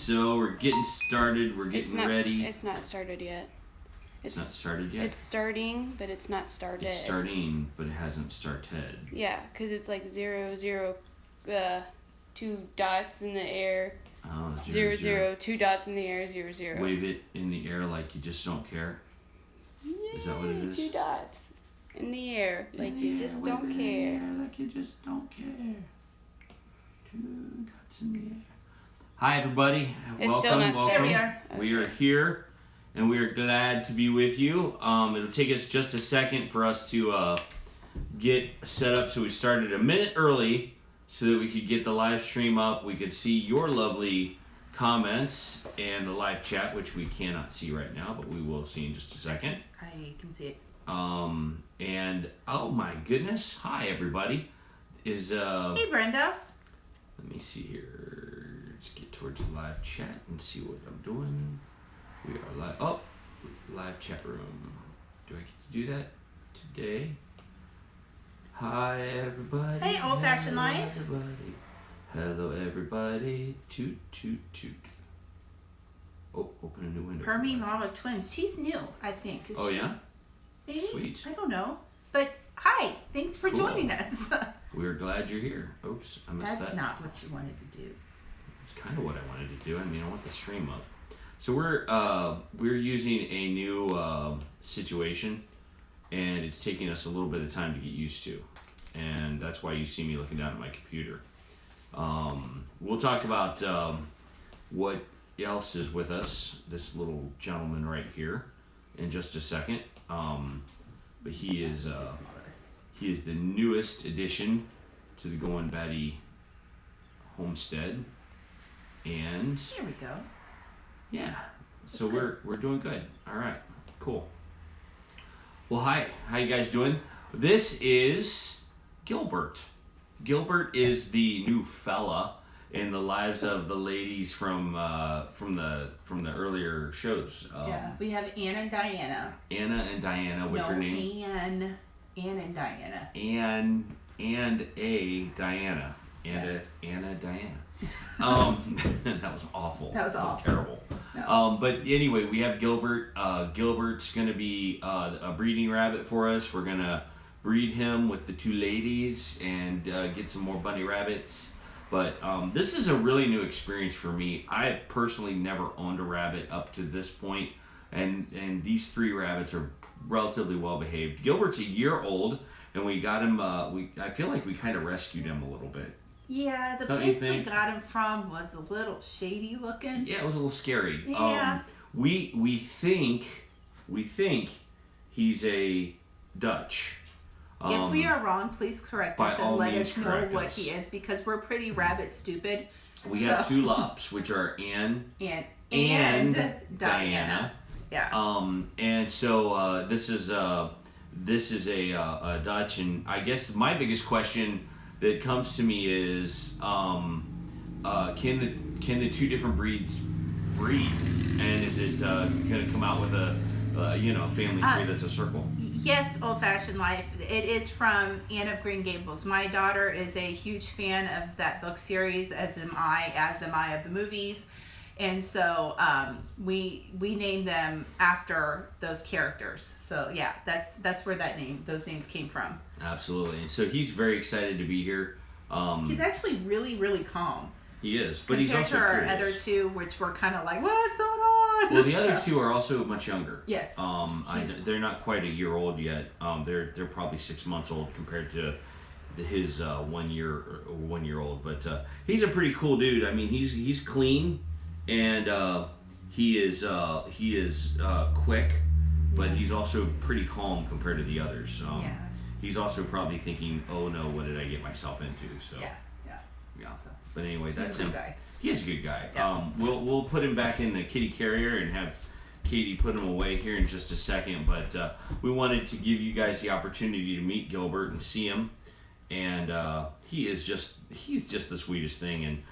So we're getting started. We're getting ready. It's not started yet. It's not started yet? It's starting, but it's not started. It's starting, but it hasn't started. Yeah, because it's like 0, 0, 2 dots in the air. Oh, 0, 0, 2 dots in the air, 0, 0. Wave it in the air like you just don't care. Yay, is that what it is? 2 dots in the air like you just don't care. Like you just don't care. 2 dots in the air. Hi everybody. It's welcome. Still not welcome. Here we are. We are here, and we are glad to be with you. It'll take us just a second for us to get set up. So we started a minute early so that we could get the live stream up. We could see your lovely comments and the live chat, which we cannot see right now, but we will see in just a second. I can see it. And oh my goodness, hi everybody. Hey Brenda. Let me see here. Let's get towards the live chat and see what I'm doing. We are live. Oh, live chat room. Do I get to do that today? Hi everybody. Hey, Old Fashioned Life. Everybody. Hello everybody. Toot toot toot. Oh, open a new window. Hermie, mom of twins. She's new, I think. Oh yeah? Maybe? Sweet. I don't know. But hi, thanks for joining us. We're glad you're here. Oops, I missed that. That's not what you wanted to do. It's kind of what I wanted to do. I mean, I want the stream up. So we're using a new situation, and it's taking us a little bit of time to get used to, and that's why you see me looking down at my computer. We'll talk about what else is with us. This little gentleman right here, in just a second. But he is the newest addition to the GoinBatty Homestead, and Here we go. yeah, so we're doing good. All right, cool. Well, hi, how you guys doing? This is Gilbert. Gilbert is the new fella in the lives of the ladies from the earlier shows. Yeah, we have Anna and Diana. Anna and Diana. What's her name? Anne and Diana. Anna Diana. Anna Diana. That was awful. That was awful. Terrible. No. But anyway, we have Gilbert. Gilbert's gonna be a breeding rabbit for us. We're gonna breed him with the 2 ladies and get some more bunny rabbits. But this is a really new experience for me. I've personally never owned a rabbit up to this point, and these 3 rabbits are relatively well behaved. Gilbert's a year old, and we got him. I feel like we kind of rescued him a little bit. Yeah, the Don't you place we think? got him from was a little shady looking. Yeah, it was a little scary. Yeah. We think he's a Dutch. If we are wrong, please correct us and let us know what us. he is, because we're pretty rabbit stupid. We have 2 lops, which are Anne and Diana. Yeah. And so this is a Dutch, and I guess my biggest question that comes to me is, can the 2 different breeds breed, and is it going to come out with a family tree that's a circle? Yes, Old Fashioned Life. It is from Anne of Green Gables. My daughter is a huge fan of that book series, as am I of the movies. And so we named them after those characters. So yeah, that's where those names came from. Absolutely. And so he's very excited to be here. He's actually really, really calm. He is, but he's also compared to our curious. other 2, which were kind of like, what's going on? Well, the other 2 are also much younger. Yes. They're not quite a year old yet. They're probably 6 months old compared to his 1 year old. But he's a pretty cool dude. I mean, he's clean, and he is quick, but he's also pretty calm compared to the others. Yeah. He's also probably thinking, "Oh no, what did I get myself into?" So Yeah. So, but anyway, that's He's a him. good guy. He is a good guy. Yeah. We'll put him back in the kitty carrier and have Katie put him away here in just a second. But we wanted to give you guys the opportunity to meet Gilbert and see him, and he's just the sweetest thing. And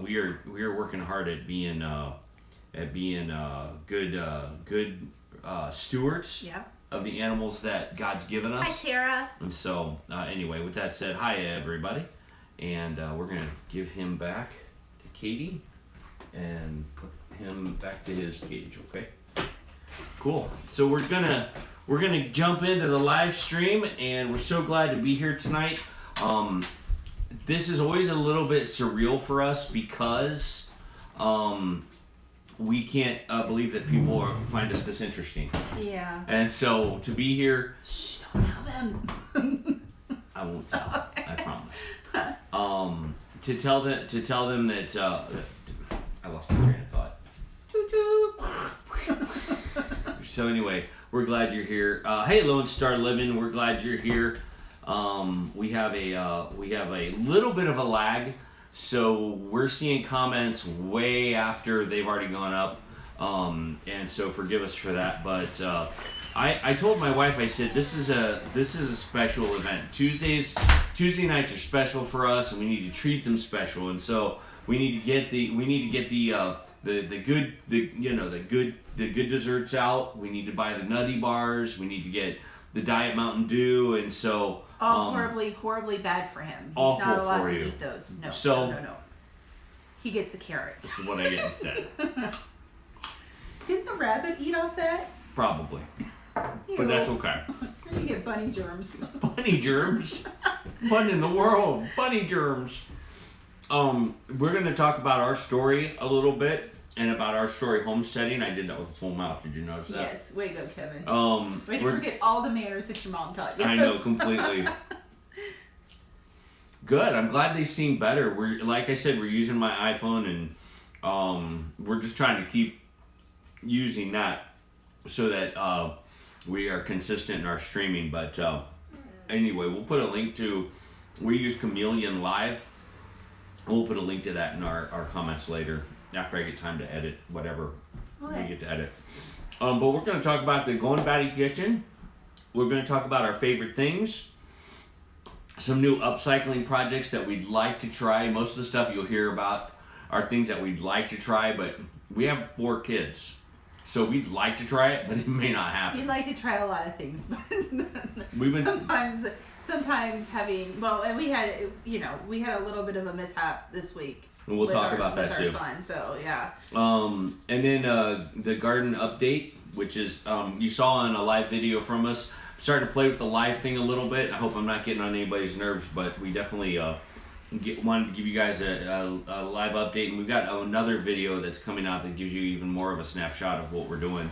we are working hard at being good stewards. Yeah. Of the animals that God's given us. Hi, Tara. And so, anyway, with that said, hi everybody. And we're going to give him back to Katie. and put him back to his cage. Okay. Cool. So we're gonna jump into the live stream, and we're so glad to be here tonight. This is always a little bit surreal for us because we can't believe that people find us this interesting. Yeah. And so to be here, Shh, don't tell them. I won't tell. I promise. To tell them that I lost my train of thought. Toot toot. So anyway, we're glad you're here. Hey, Lone Star Living, we're glad you're here. We have a little bit of a lag, so we're seeing comments way after they've already gone up, and so forgive us for that. But I told my wife, I said this is a special event. Tuesday nights are special for us, and we need to treat them special. And so we need to get the good desserts out. We need to buy the nutty bars. We need to get the Diet Mountain Dew, and so horribly bad for him. He's awful not allowed for to you. eat those. No, So- no. He gets a carrot. this is what I get instead. Didn't the rabbit eat off that? Probably, Ew. but that's okay. You get bunny germs. Bunny germs. What in the world? Bunny germs. We're gonna talk about our story a little bit and about our story homesteading. I did that with full mouth. Did you notice that? Yes, way to go, Kevin. Way to we're- forget all the manners that your mom taught you. I know completely. Good. I'm glad they seem better. We're like I said, we're using my iPhone, and we're just trying to keep using that so that we are consistent in our streaming. But anyway, we'll put a link to. We use Chameleon Live. We'll put a link to that in our comments later after I get time to edit whatever we get to edit. But we're going to talk about the GoinBatty kitchen. We're going to talk about our favorite things. Some new upcycling projects that we'd like to try. Most of the stuff you'll hear about are things that we'd like to try, but we have 4 kids. So we'd like to try it, but it may not happen. You'd like to try a lot of things, but We've been sometimes having, well, and we had a little bit of a mishap this week. And we'll talk about that with too. our son, so yeah. And then the garden update, which is you saw in a live video from us. I'm starting to play with the live thing a little bit. I hope I'm not getting on anybody's nerves, but we definitely wanted to give you guys a live update, and we've got another video that's coming out that gives you even more of a snapshot of what we're doing.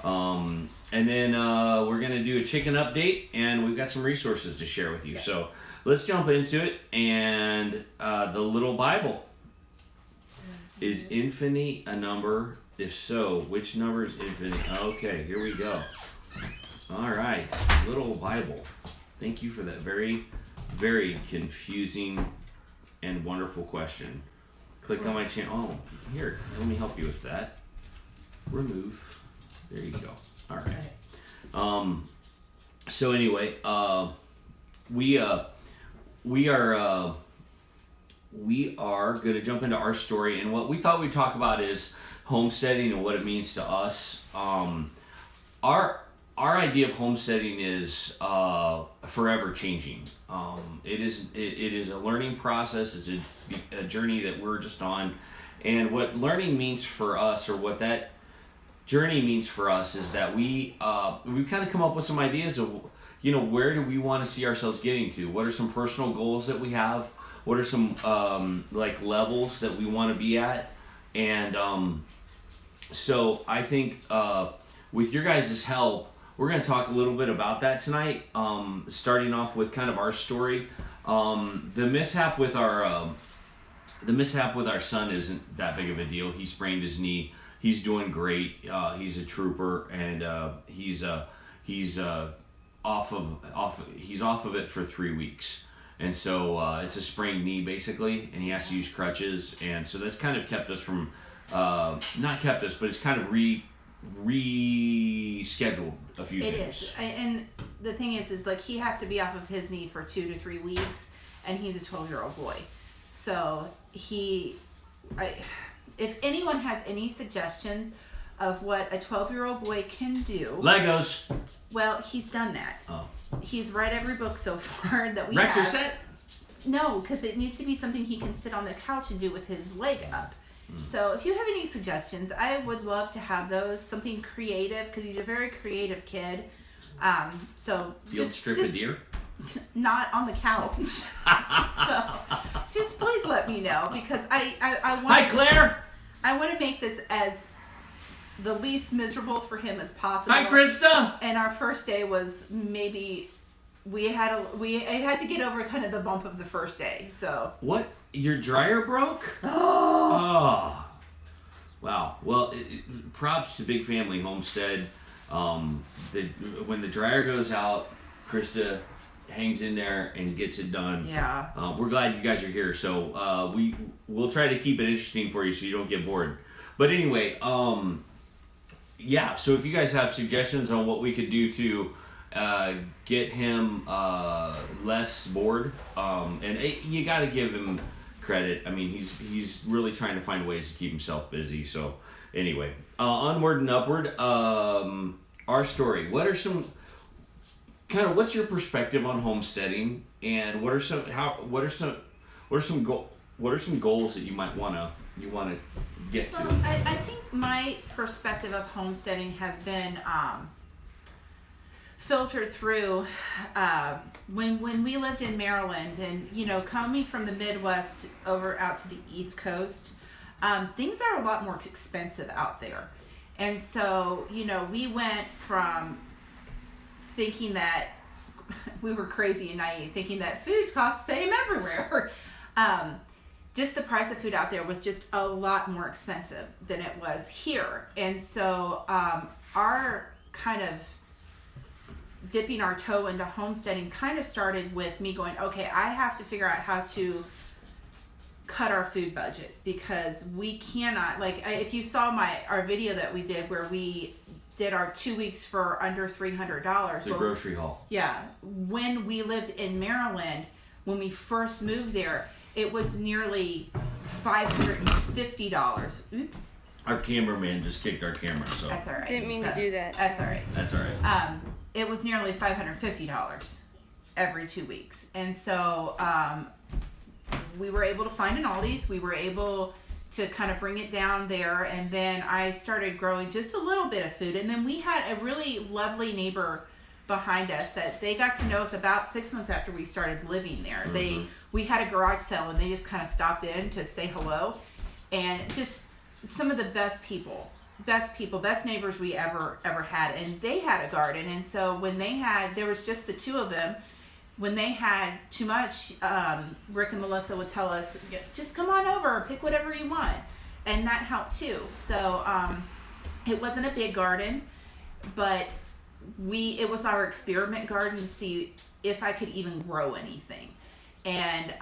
And then we're gonna do a chicken update, and we've got some resources to share with you. Yeah. So let's jump into it. And the little Bible. Is infinity a number? If so, which number is infinity? Okay, here we go. All right, little Bible. Thank you for that very, very confusing and wonderful question. Click on my channel. Oh, here, let me help you with that. Remove. There you go. All right. So anyway, we are going to jump into our story, and what we thought we'd talk about is homesteading and what it means to us. Our idea of homesteading is forever changing. It is a learning process. It's a journey that we're just on, and what learning means for us, or what that journey means for us, is that we've kind of come up with some ideas of where do we want to see ourselves getting to. What are some personal goals that we have? What are some levels that we want to be at? And so I think with your guys' help, we're going to talk a little bit about that tonight. Starting off with kind of our story. The mishap with our son isn't that big of a deal. He sprained his knee. He's doing great. He's a trooper, and he's off of it for 3 weeks. And so it's a sprained knee basically, and he has to use crutches, and so that's kind of kept us from, not kept us, but it's kind of rescheduled a few things. It is, and the thing is like he has to be off of his knee for 2 to 3 weeks, and he's a 12-year-old boy. So if anyone has any suggestions of what a 12-year-old boy can do, Legos. Well, he's done that. Oh. He's read every book so far that we Rector have. set? No, because it needs to be something he can sit on the couch and do with his leg up. So if you have any suggestions, I would love to have those. Something creative, because he's a very creative kid. So Field strip a deer? Not on the couch. So just please let me know, because I want. Hi, Claire. I want to make this as the least miserable for him as possible. Hi, Krista. And our first day was maybe I had to get over kind of the bump of the first day. So What? Your dryer broke? oh, Wow. Well, props to Big Family Homestead. When the dryer goes out, Krista hangs in there and gets it done. yeah. We're glad you guys are here. So we'll try to keep it interesting for you so you don't get bored. But anyway, yeah. So if you guys have suggestions on what we could do to get him less bored, and you got to give him credit. I mean, he's really trying to find ways to keep himself busy. So anyway, onward and upward. Our story. What's your perspective on homesteading, and what are some goals that you might wanna get to? I think my perspective of homesteading has been filtered through when we lived in Maryland, and coming from the Midwest over out to the East Coast, things are a lot more expensive out there. And so we went from thinking that we were crazy and naive, thinking that food costs the same everywhere. Just the price of food out there was just a lot more expensive than it was here. And so our kind of dipping our toe into homesteading kind of started with me going, okay, I have to figure out how to cut our food budget, because we cannot, like, if you saw our video that we did where we did our 2 weeks for under $300. The grocery haul. Yeah. When we lived in Maryland, when we first moved there, it was nearly $550. Oops. Our cameraman just kicked our camera, so That's all right. Didn't mean to do that. That's all right. that's all right. It was nearly $550 every 2 weeks. And so we were able to find an Aldi's. We were able to kind of bring it down there. And then I started growing just a little bit of food. And then we had a really lovely neighbor behind us that they got to know us about 6 months after we started living there. Mm-hmm. We had a garage sale, and they just kind of stopped in to say hello. And just some of the best neighbors we ever had. And they had a garden. And so when there was just the two of them. When they had too much, Rick and Melissa would tell us, just come on over, pick whatever you want. And that helped too. So it wasn't a big garden, but it was our experiment garden to see if I could even grow anything. And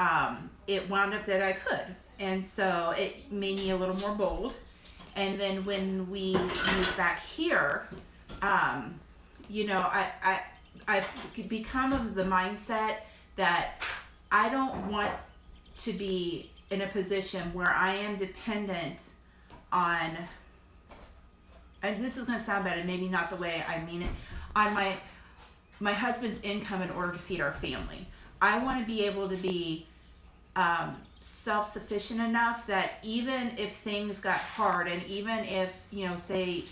it wound up that I could. And so it made me a little more bold. And then when we moved back here, I've become of the mindset that I don't want to be in a position where I am dependent on, and this is going to sound bad and maybe not the way I mean it, on my husband's income in order to feed our family. I want to be able to be self-sufficient enough that even if things got hard, and even if, say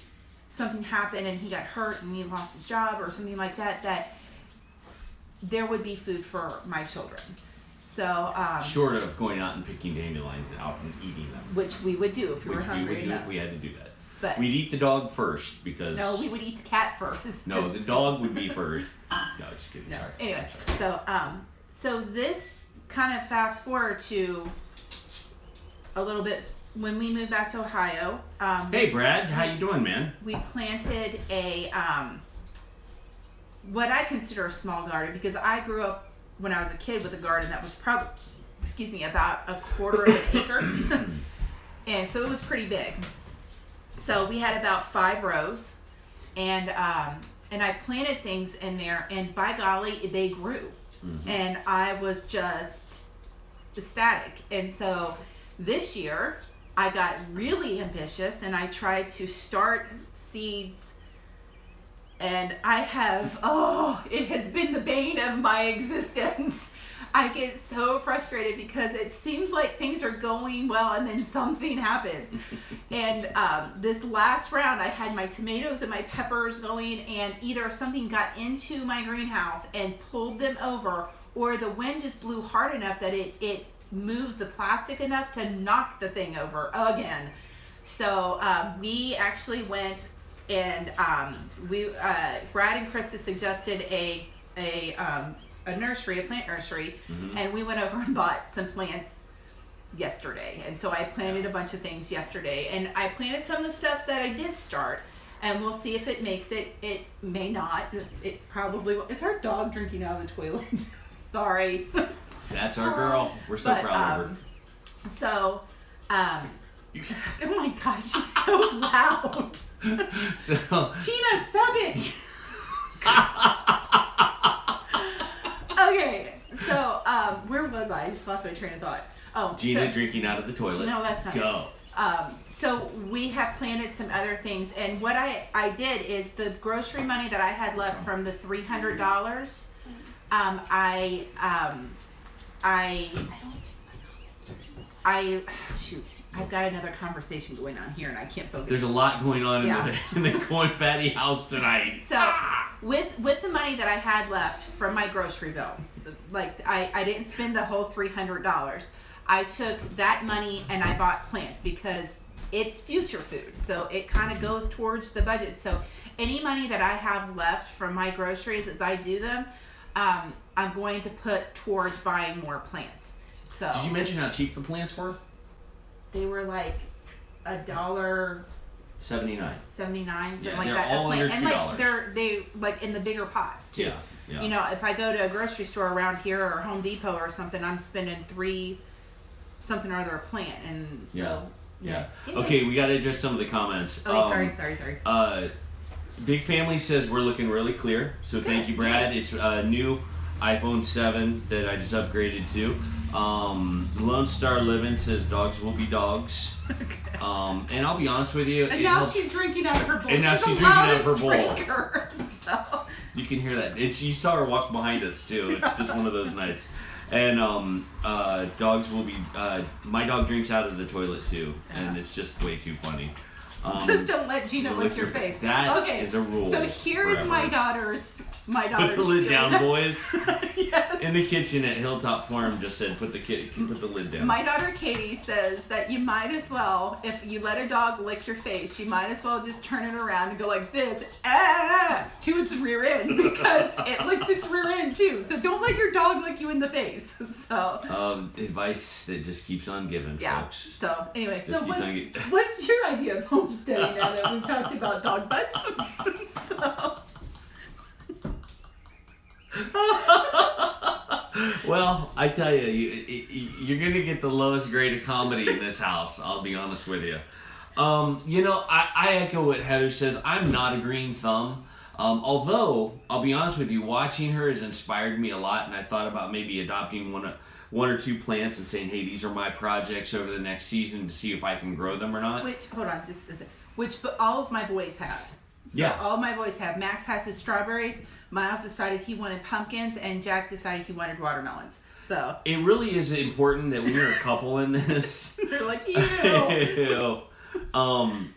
something happened and he got hurt and he lost his job or something like that, that there would be food for my children. So short of going out and picking dandelions out and eating them, which we would do if we were hungry enough. If we had to do that. But we'd eat the dog first, because no, we would eat the cat first. No, the dog would be first. No, just kidding. No. Sorry. Anyway, sorry. so this kind of fast forward to a little bit when we moved back to Ohio. Hey, Brad, how you doing, man? We planted a what I consider a small garden, because I grew up when I was a kid with a garden that was probably, about a quarter of an acre, and so it was pretty big. So we had about 5 rows, and I planted things in there, and by golly, they grew. Mm-hmm. And I was just ecstatic. And so this year, I got really ambitious, and I tried to start seeds, and I have, it has been the bane of my existence. I get so frustrated because it seems like things are going well and then something happens. And this last round, I had my tomatoes and my peppers going, and either something got into my greenhouse and pulled them over, or the wind just blew hard enough that it moved the plastic enough to knock the thing over again. So we actually went and Brad and Krista suggested a nursery, a plant nursery, and we went over and bought some plants yesterday. And so I planted a bunch of things yesterday, and I planted some of the stuff that I did start, and we'll see if it makes it. It may not. It probably will. Is our dog drinking out of the toilet? Sorry. That's our girl. We're so proud of her. So, oh my gosh, she's so loud. So Gina, stop it. Okay, so where was I? I just lost my train of thought. Oh, Gina drinking out of the toilet. No, that's not Go. So we have planted some other things, and what I did is the grocery money that I had left from the $300, I've got another conversation going on here and I can't focus. There's a lot going on in the GoinBatty house tonight. So with the money that I had left from my grocery bill, like I didn't spend the whole $300. I took that money and I bought plants because it's future food. So it kind of goes towards the budget. So any money that I have left from my groceries as I do them, I'm going to put towards buying more plants. So did you mention how cheap the plants were? They were like $1.79, something like they're that. all under $2. And like they like in the bigger pots too. Yeah. You know, if I go to a grocery store around here or Home Depot or something, I'm spending $3 something or other a plant, and so yeah. Okay, we got to address some of the comments. Oh, sorry. Big Family says we're looking really clear, so thank you, Brad. It's a new iPhone 7 that I just upgraded to. Lone Star Living says dogs will be dogs. And I'll be honest with you. And now she's drinking out of her bowl. And now she's drinking out of her bowl. So. You can hear that. You saw her walk behind us too. It's just one of those nights. And dogs will be. My dog drinks out of the toilet too, and it's just way too funny. Just don't let Gina lick your face. That is a rule. So here's forever. my daughter's. Put the lid down, boys. Yes. In the kitchen at Hilltop Farm, just said put the lid down. My daughter Katie says that you might as well, if you let a dog lick your face, you might as well just turn it around and go like this to its rear end, because it licks its rear end too. So don't let your dog lick you in the face. So advice that just keeps on giving, folks. So anyway, Just what's your idea of homesteading now that we've talked about dog butts? So. Well, I tell you, you're going to get the lowest grade of comedy in this house, I'll be honest with you. I echo what Heather says. I'm not a green thumb. Although, I'll be honest with you, watching her has inspired me a lot, and I thought about maybe adopting one or two plants and saying, hey, these are my projects over the next season to see if I can grow them or not. Hold on, just a second. But all of my boys have. So all my boys have. Max has his strawberries. Miles decided he wanted pumpkins, and Jack decided he wanted watermelons. So it really is important that when you're a couple in this, they're like, ew.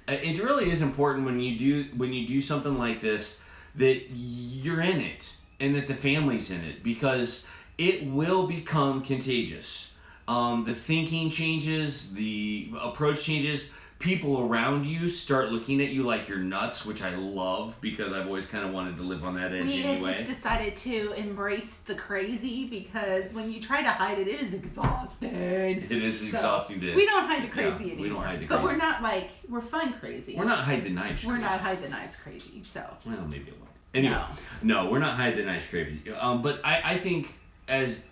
It really is important when you do something like this that you're in it and that the family's in it, because it will become contagious. The thinking changes, the approach changes. People around you start looking at you like you're nuts, which I love because I've always kind of wanted to live on that edge anyway. We just decided to embrace the crazy, because when you try to hide it, it is exhausting. It is exhausting. We don't hide the crazy anymore. We don't hide the crazy. But we're not we're fun crazy. We're not hide the knives crazy. We're not hide the knives crazy. So. Well, maybe a little. Anyway, no, we're not hide the knives crazy. But I think as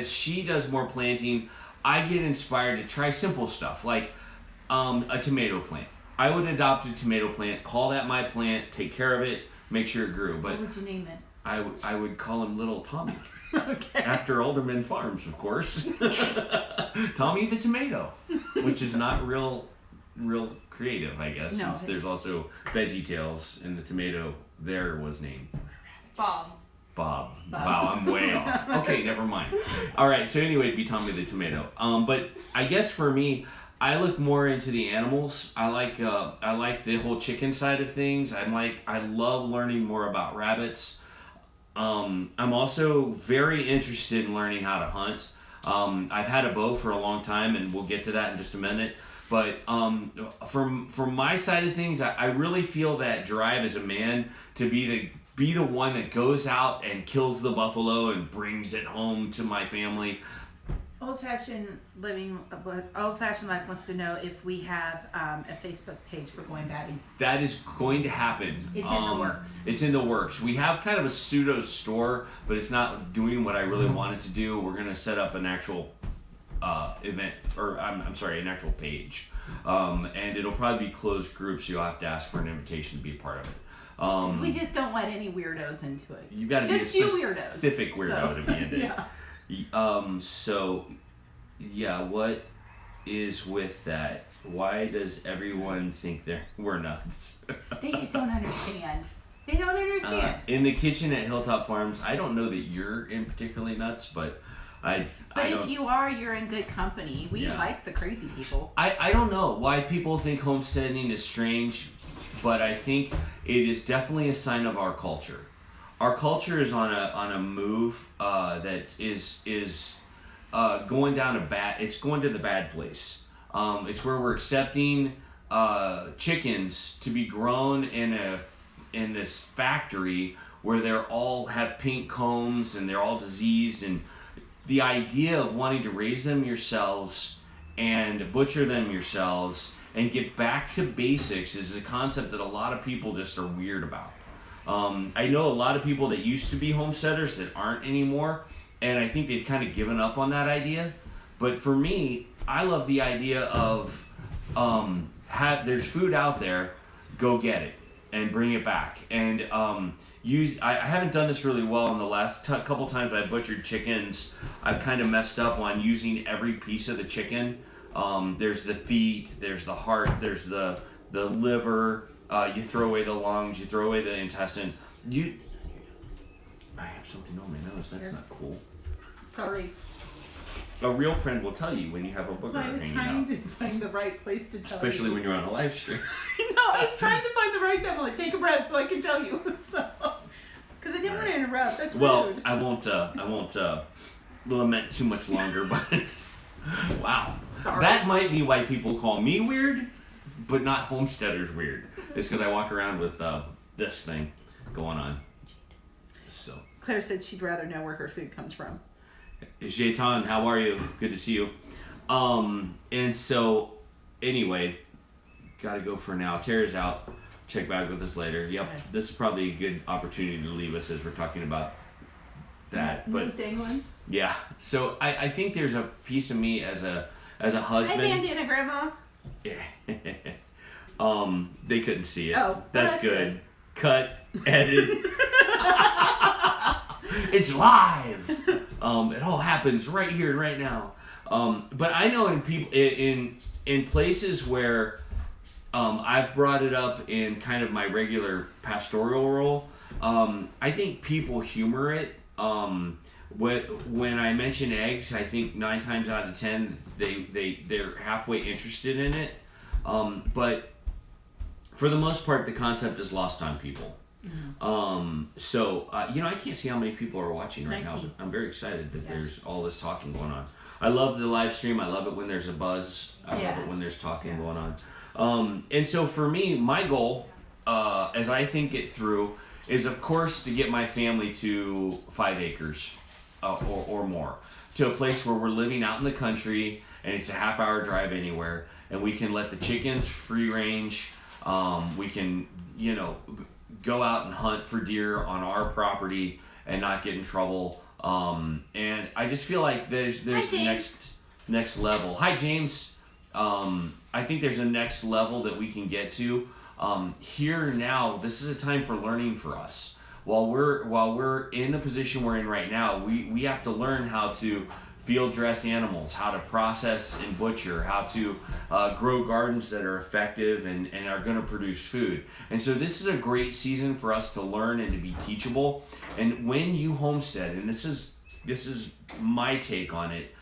she does more planting, I get inspired to try simple stuff like a tomato plant. I would adopt a tomato plant, call that my plant, take care of it, make sure it grew. But what would you name it? I would call him Little Tommy. Okay. After Alderman Farms, of course. Tommy the Tomato, which is not real creative, I guess. No, since there's also Veggie Tales, and the tomato there was named Bob. Bob. Wow, I'm way off. Okay, never mind. All right, so anyway, it'd be Tommy the Tomato. But I guess for me, I look more into the animals. I like the whole chicken side of things. I love learning more about rabbits. I'm also very interested in learning how to hunt. I've had a bow for a long time, and we'll get to that in just a minute. But from my side of things, I really feel that drive as a man to be the one that goes out and kills the buffalo and brings it home to my family. Old-fashioned life wants to know if we have a Facebook page for GoinBatty. That is going to happen. It's in the works. It's in the works. We have kind of a pseudo store, but it's not doing what I really want it to do. We're going to set up an actual event, or an actual page. And it'll probably be closed groups. You'll have to ask for an invitation to be a part of it. We just don't let any weirdos into it. You got to be a specific weirdo to be in it. Yeah. So, yeah, what is with that? Why does everyone think we're nuts? They just don't understand. They don't understand. In the kitchen at Hilltop Farms, I don't know that you're in particularly nuts, but if you are, you're in good company. We like the crazy people. I don't know why people think homesteading is strange, but I think it is definitely a sign of our culture. Our culture is on a move that is going down it's going to the bad place. It's where we're accepting chickens to be grown in this factory where they're all have pink combs and they're all diseased, and the idea of wanting to raise them yourselves and butcher them yourselves and get back to basics is a concept that a lot of people just are weird about. I know a lot of people that used to be homesteaders that aren't anymore, and I think they've kind of given up on that idea. But for me, I love the idea of there's food out there, go get it and bring it back. And I haven't done this really well in the last couple times I've butchered chickens. I've kind of messed up on using every piece of the chicken. There's the feet, there's the heart, there's the liver. You throw away the lungs, you throw away the intestine. I have something on my nose. That's not cool. Sorry. A real friend will tell you when you have a booger hanging out. I was trying to find the right place to tell Especially you. when you're on a live stream. No, I was trying to find the right time. I'm like, take a breath so I can tell you. Because I didn't want to interrupt. That's rude. I won't lament too much longer, but wow. Sorry. That might be why people call me weird, but not homesteaders weird. It's because I walk around with this thing going on. So Claire said she'd rather know where her food comes from. Jayton, how are you? Good to see you. And so anyway, gotta go for now. Tara's out. Check back with us later. Yep, okay. This is probably a good opportunity to leave us as we're talking about that. Those dang ones. Yeah. So I think there's a piece of me as a husband. Hi, Mandy and a grandma. Yeah. They couldn't see it. Oh, that's good. Cut, edit. It's live. It all happens right here and right now. But I know in places where I've brought it up in kind of my regular pastoral role. I think people humor it. When I mention eggs, I think 9 times out of 10 they're halfway interested in it. But for the most part, the concept is lost on people. Mm-hmm. So I can't see how many people are watching right 19. Now. But I'm very excited that there's all this talking going on. I love the live stream. I love it when there's a buzz. I love it when there's talking going on. And so for me, my goal, as I think it through, is of course to get my family to 5 acres or more, to a place where we're living out in the country and it's a half-hour drive anywhere, and we can let the chickens free range. We can, go out and hunt for deer on our property and not get in trouble. And I just feel like there's the next level. Hi, James. I think there's a next level that we can get to. Here now, this is a time for learning for us. While we're in the position we're in right now, we have to learn how to field dress animals, how to process and butcher, how to grow gardens that are effective and are going to produce food. And so this is a great season for us to learn and to be teachable. And when you homestead, and this is my take on it,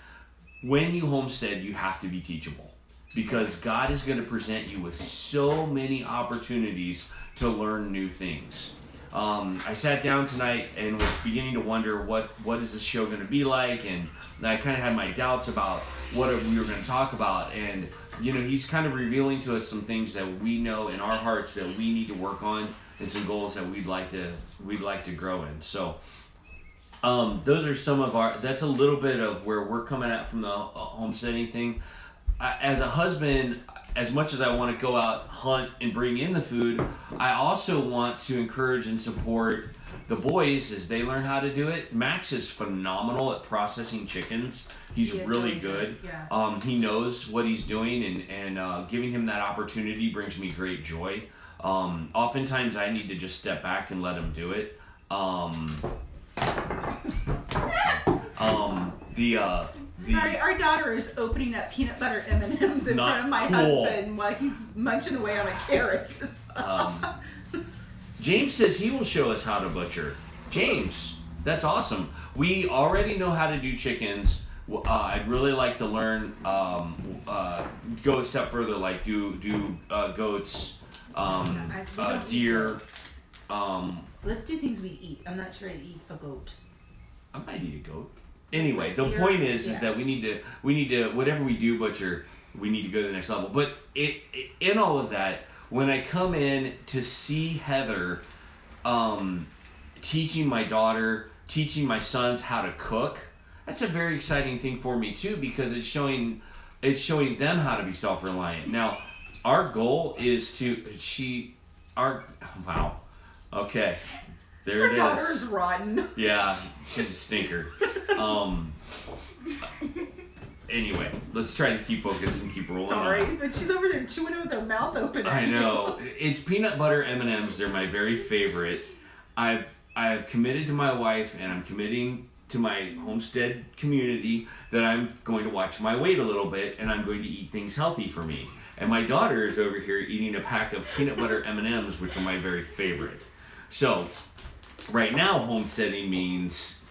when you homestead, you have to be teachable, because God is going to present you with so many opportunities to learn new things. I sat down tonight and was beginning to wonder what is this show going to be like, and I kind of had my doubts about what we were going to talk about. And he's kind of revealing to us some things that we know in our hearts that we need to work on, and some goals that we'd like to grow in. So those are some of that's a little bit of where we're coming at from the homesteading thing. As a husband, as much as I want to go out, hunt, and bring in the food, I also want to encourage and support the boys as they learn how to do it. Max is phenomenal at processing chickens. He's really good. Yeah. He knows what he's doing, and giving him that opportunity brings me great joy. Oftentimes I need to just step back and let him do it. Sorry, our daughter is opening up peanut butter M&Ms in front of my husband while he's munching away on a carrot. James says he will show us how to butcher. James, that's awesome. We already know how to do chickens. I'd really like to learn, go a step further, like do goats, deer. Let's do things we eat. I'm not sure I'd eat a goat. I might eat a goat. Anyway, the point is that we need to whatever we do butcher, we need to go to the next level. But in all of that, when I come in to see Heather teaching my daughter, teaching my sons how to cook, that's a very exciting thing for me too, because it's showing them how to be self-reliant. Now, our goal is wow. Okay. There it is. Our daughter's rotten. Yeah, she's a stinker. Anyway, let's try to keep focused and keep rolling. Sorry, on. but she's over there chewing it with her mouth open. I know. It's peanut butter M&Ms. They're my very favorite. I've committed to my wife, and I'm committing to my homestead community that I'm going to watch my weight a little bit, and I'm going to eat things healthy for me. And my daughter is over here eating a pack of peanut butter M&Ms, which are my very favorite. So, right now, homesteading means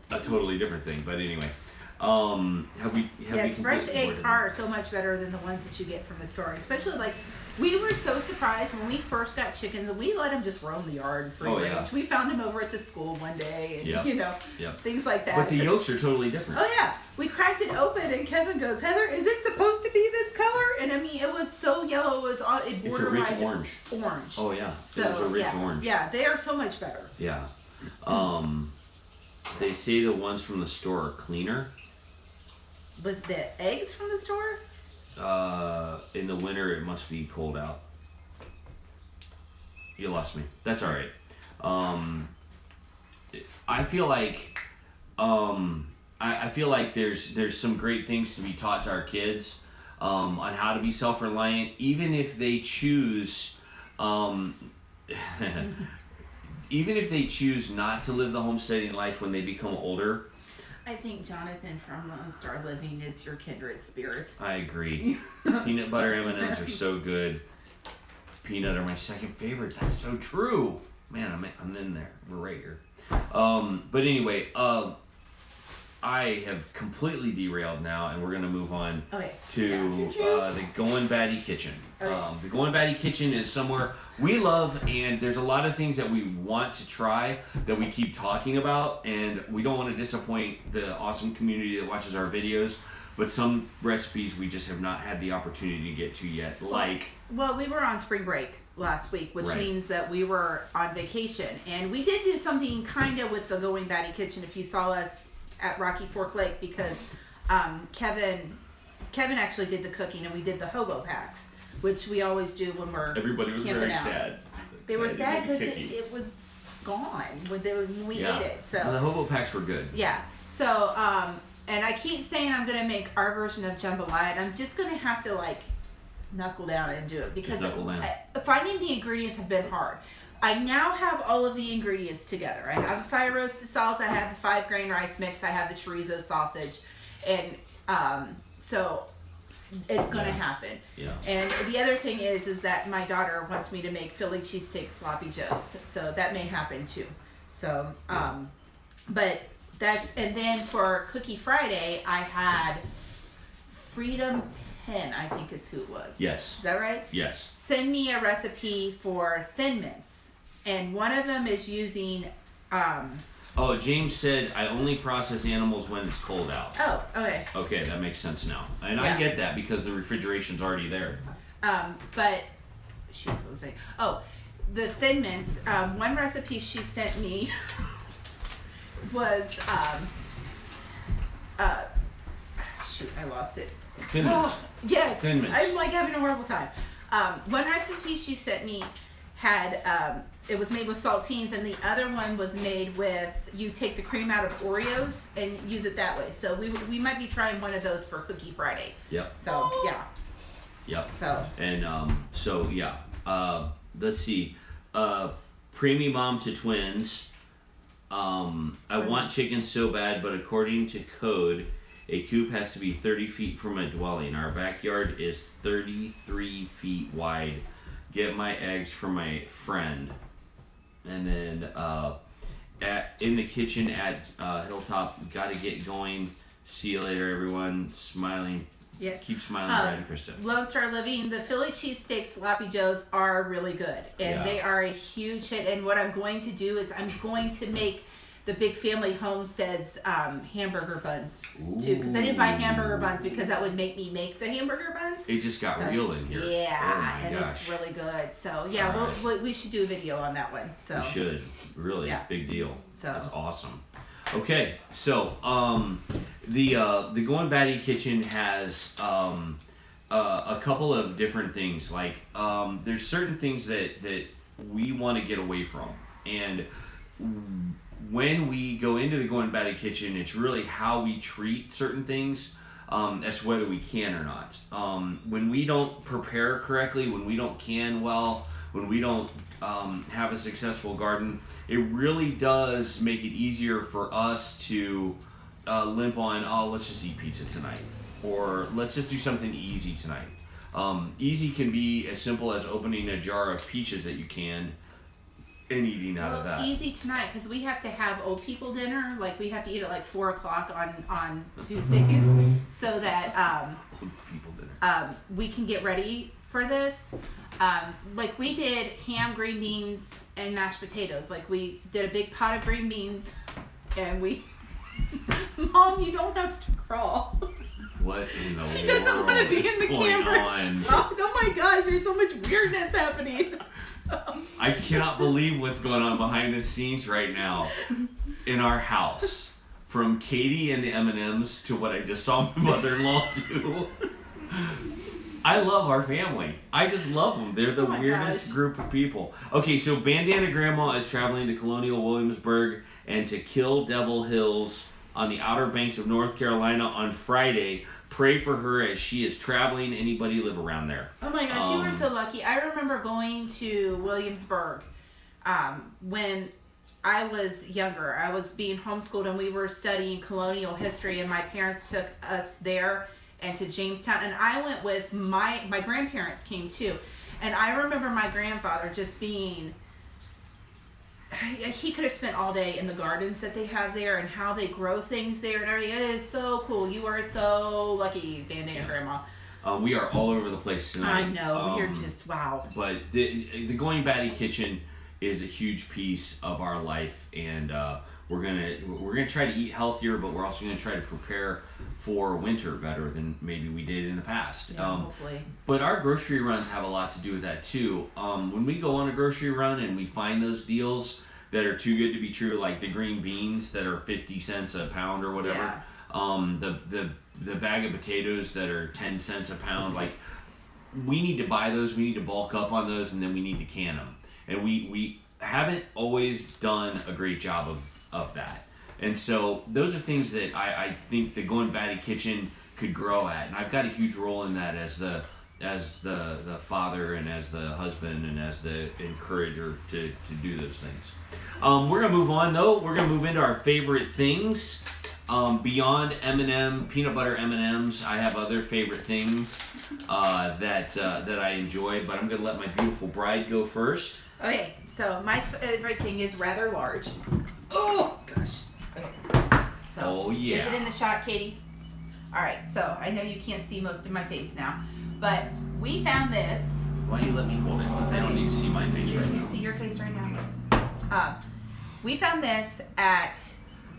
a totally different thing. But anyway, fresh eggs are so much better than the ones that you get from the store. Especially, like, we were so surprised when we first got chickens, and we let them just roam the yard free range. Yeah. We found them over at the school one day, and things like that. But the yolks are totally different. Oh yeah, we cracked it open, and Kevin goes, "Heather, is it supposed to be this color?" And I mean, it was so yellow, it was on. It's a rich orange. Orange. Oh yeah, so, it was a rich orange. Yeah, they are so much better. Yeah. They say the ones from the store are cleaner. But the eggs from the store? In the winter, it must be cold out. You lost me. That's all right. I feel like I feel like there's some great things to be taught to our kids on how to be self-reliant, even if they choose even if they choose not to live the homesteading life when they become older. I think, Jonathan, from Lone Star Living, it's your kindred spirit. I agree. Peanut butter M&Ms are so good. Peanut are my second favorite. That's so true. Man, I'm in there. We're right here. But anyway, I have completely derailed now, and we're going to move on to the GoinBatty kitchen. Okay. The GoinBatty kitchen is somewhere we love, and there's a lot of things that we want to try that we keep talking about, and we don't want to disappoint the awesome community that watches our videos, but some recipes we just have not had the opportunity to get to yet, like... Well, we were on spring break last week, which means that we were on vacation, and we did do something kind of with the GoinBatty kitchen if you saw us at Rocky Fork Lake, because Kevin actually did the cooking, and we did the hobo packs, which we always do when we're Everybody was very sad. They were sad because it was gone when we ate it. So the hobo packs were good. Yeah. So and I keep saying I'm gonna make our version of jambalaya. I'm just gonna have to knuckle down and do it because knuckle down. Finding the ingredients have been hard. I now have all of the ingredients together. I have the fire roasted salsa, I have the 5-grain rice mix, I have the chorizo sausage, and so it's going to happen. Yeah. And the other thing is that my daughter wants me to make Philly cheesesteak sloppy joes, so that may happen too. So, but that's, and then for Cookie Friday, I had Freedom Pen, I think is who it was. Yes. Is that right? Yes. Send me a recipe for Thin Mints, and one of them is using. Oh, James said I only process animals when it's cold out. Oh, okay. Okay, that makes sense now, and Yeah. I get that because the refrigeration's already there. But shoot, what was I? Oh, the Thin Mints. One recipe she sent me was shoot, I lost it. Thin Mints. Yes, Thin Mints. I'm like having a horrible time. One recipe she sent me had it was made with saltines, and the other one was made with, you take the cream out of Oreos and use it that way. So we might be trying one of those for Cookie Friday. Yep. So yeah. Yep. So. And so yeah. Let's see. Preemie mom to twins. I want chickens so bad, but according to code, a coop has to be 30 feet from a dwelling. Our backyard is 33 feet wide. Get my eggs from my friend. And then in the kitchen at Hilltop, gotta get going. See you later, everyone. Smiling. Yes. Keep smiling, Brad and Krista. Lone Star Living, the Philly cheesesteak sloppy joes are really good, and they are a huge hit. And what I'm going to do is I'm going to make the Big Family Homestead's hamburger buns too, because I didn't buy hamburger buns because that would make me make the hamburger buns. It just got real in here. Yeah, oh and gosh. it's really good. So yeah, we should do a video on that one. So We should. Really, Yeah. big deal. So. That's awesome. Okay, so the GoinBatty kitchen has a couple of different things. Like there's certain things that we want to get away from, and when we go into the GoinBatty kitchen, it's really how we treat certain things as to whether we can or not. When we don't prepare correctly, when we don't can well, when we don't have a successful garden, it really does make it easier for us to limp on, oh, let's just eat pizza tonight, or let's just do something easy tonight. Easy can be as simple as opening a jar of peaches that you canned and eating out of that. Easy tonight, because we have to have old people dinner. Like we have to eat at like 4:00 on Tuesdays, so that Old people dinner. we can get ready for this. Like we did ham, green beans, and mashed potatoes. Like we did a big pot of green beans, and we. Mom, you don't have to crawl. What in the She doesn't want to be in the camera. Oh my gosh, there's so much weirdness happening. I cannot believe what's going on behind the scenes right now in our house. From Katie and the M&Ms to what I just saw my mother-in-law do. I love our family. I just love them. They're the weirdest group of people. Okay, so Bandana Grandma is traveling to Colonial Williamsburg and to Kill Devil Hills on the Outer Banks of North Carolina on Friday. Pray for her as she is traveling. Anybody live around there? Oh my gosh, you were so lucky. I remember going to Williamsburg when I was younger. I was being homeschooled and we were studying colonial history, and my parents took us there and to Jamestown, and I went with my grandparents came too. And I remember my grandfather just being, he could have spent all day in the gardens that they have there and how they grow things there and everything. It is so cool. You are so lucky, Bandana Grandma. We are all over the place tonight. I know. We're just, wow. But the GoinBatty kitchen is a huge piece of our life, and we're gonna try to eat healthier, but we're also gonna try to prepare for winter better than maybe we did in the past. Yeah, hopefully. But our grocery runs have a lot to do with that too. When we go on a grocery run and we find those deals that are too good to be true, like the green beans that are 50 cents a pound or whatever, the bag of potatoes that are 10 cents a pound, like we need to buy those, we need to bulk up on those, and then we need to can them. And we haven't always done a great job of that. And so those are things that I think the GoinBatty kitchen could grow at. And I've got a huge role in that as the the father and as the husband and as the encourager to do those things. We're gonna move on though. We're gonna move into our favorite things. Beyond M&M, peanut butter M&Ms, I have other favorite things that I enjoy, but I'm gonna let my beautiful bride go first. Okay, so my favorite thing is rather large. Oh gosh. Okay. So, oh yeah. Is it in the shot, Katie? All right. So I know you can't see most of my face now, but we found this. Why don't you let me hold it? I don't need to see my face right You now. can see your face right now. We found this at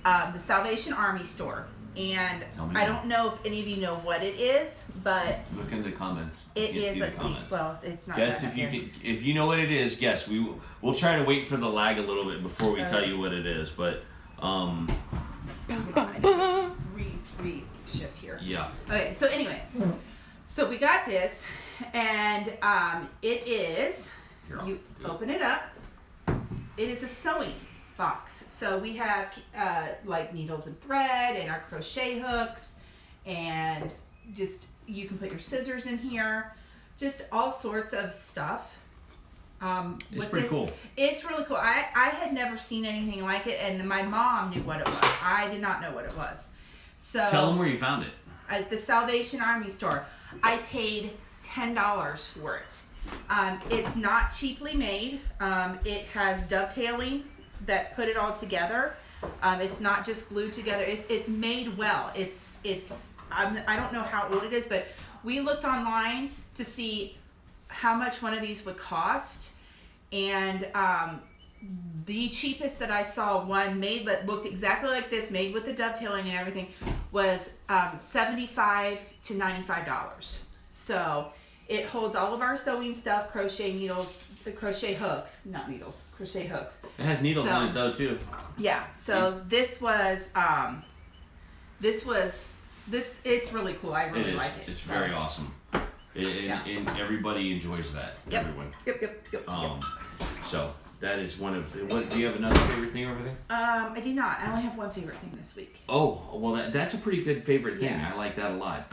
the Salvation Army store, and I don't know if any of you know what it is, but Look in the comments. it is. Let's See. Well, it's not. Guess if you know what it is. Guess we'll try to wait for the lag a little bit before we tell you what it is, but Shift here. yeah. Okay. So anyway, so we got this, and it is. Here, You open it up. It is a sewing box. So we have like needles and thread and our crochet hooks, and just you can put your scissors in here, just all sorts of stuff. It's pretty cool. It's really cool. I had never seen anything like it, and my mom knew what it was. I did not know what it was. So Tell them where you found it. At the Salvation Army store. I paid $10 for it. It's not cheaply made. It has dovetailing that put it all together. It's not just glued together. It's made well. I don't know how old it is, but we looked online to see how much one of these would cost, and the cheapest that I saw, one made that looked exactly like this, made with the dovetailing and everything, was $75 to $95. So it holds all of our sewing stuff, crochet needles, the crochet hooks, not needles, crochet hooks. It has needles on it though too. Yeah. So this was it's really cool. I really like it. It's very awesome. And everybody enjoys that. Yep. Everyone. Yep. So that is one of. What do you have another favorite thing over there? I do not. I only have one favorite thing this week. Oh well, that's a pretty good favorite thing. Yeah. I like that a lot.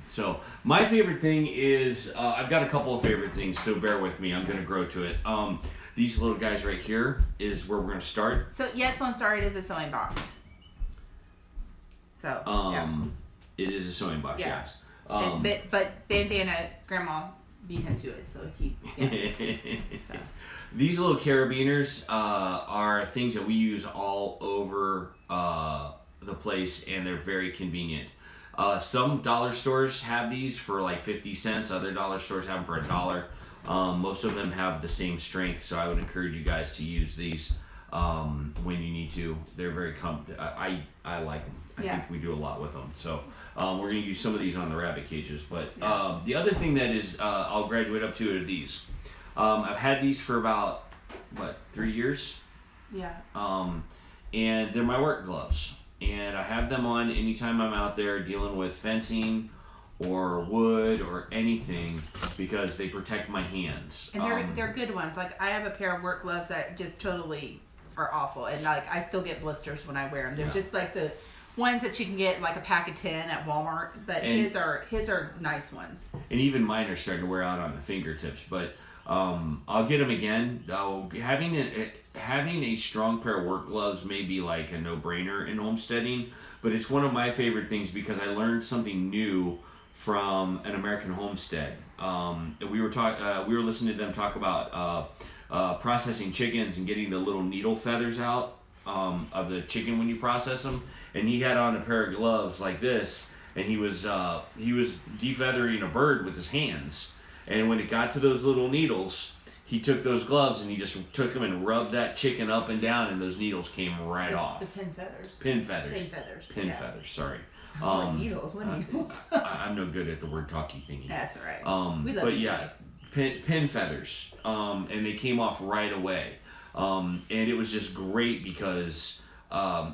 So my favorite thing is I've got a couple of favorite things. So bear with me. I'm gonna grow to it. These little guys right here is where we're gonna start. So yes, Lone Star, it is a sewing box. So it is a sewing box. Yeah. Yes. But Bandana Grandma beat him to it, so he. Yeah. These little carabiners are things that we use all over the place, and they're very convenient. Some dollar stores have these for like 50 cents. Other dollar stores have them for $1. Most of them have the same strength, so I would encourage you guys to use these when you need to. They're very I like them. I think we do a lot with them. So we're going to use some of these on the rabbit cages. But the other thing that is I'll graduate up to are these. I've had these for about, 3 years? Yeah. And they're my work gloves. And I have them on anytime I'm out there dealing with fencing or wood or anything because they protect my hands. And they're good ones. Like I have a pair of work gloves that just totally are awful, and like I still get blisters when I wear them. They're just like the ones that you can get like a pack of 10 at Walmart, but his are nice ones. And even mine are starting to wear out on the fingertips, but I'll get them again. Having a strong pair of work gloves may be like a no-brainer in homesteading, but it's one of my favorite things because I learned something new from an American Homestead. We were listening to them talk about processing chickens and getting the little needle feathers out of the chicken when you process them, and he had on a pair of gloves like this, and he was defeathering a bird with his hands, and when it got to those little needles, he took those gloves and he just took them and rubbed that chicken up and down, and those needles came right off. The pin feathers. Pin feathers. Pin feathers. Pin feathers. Sorry. What needles? What needles? I'm no good at the word talky thingy. That's all right. We love but you. yeah, pin feathers. And they came off right away. And it was just great because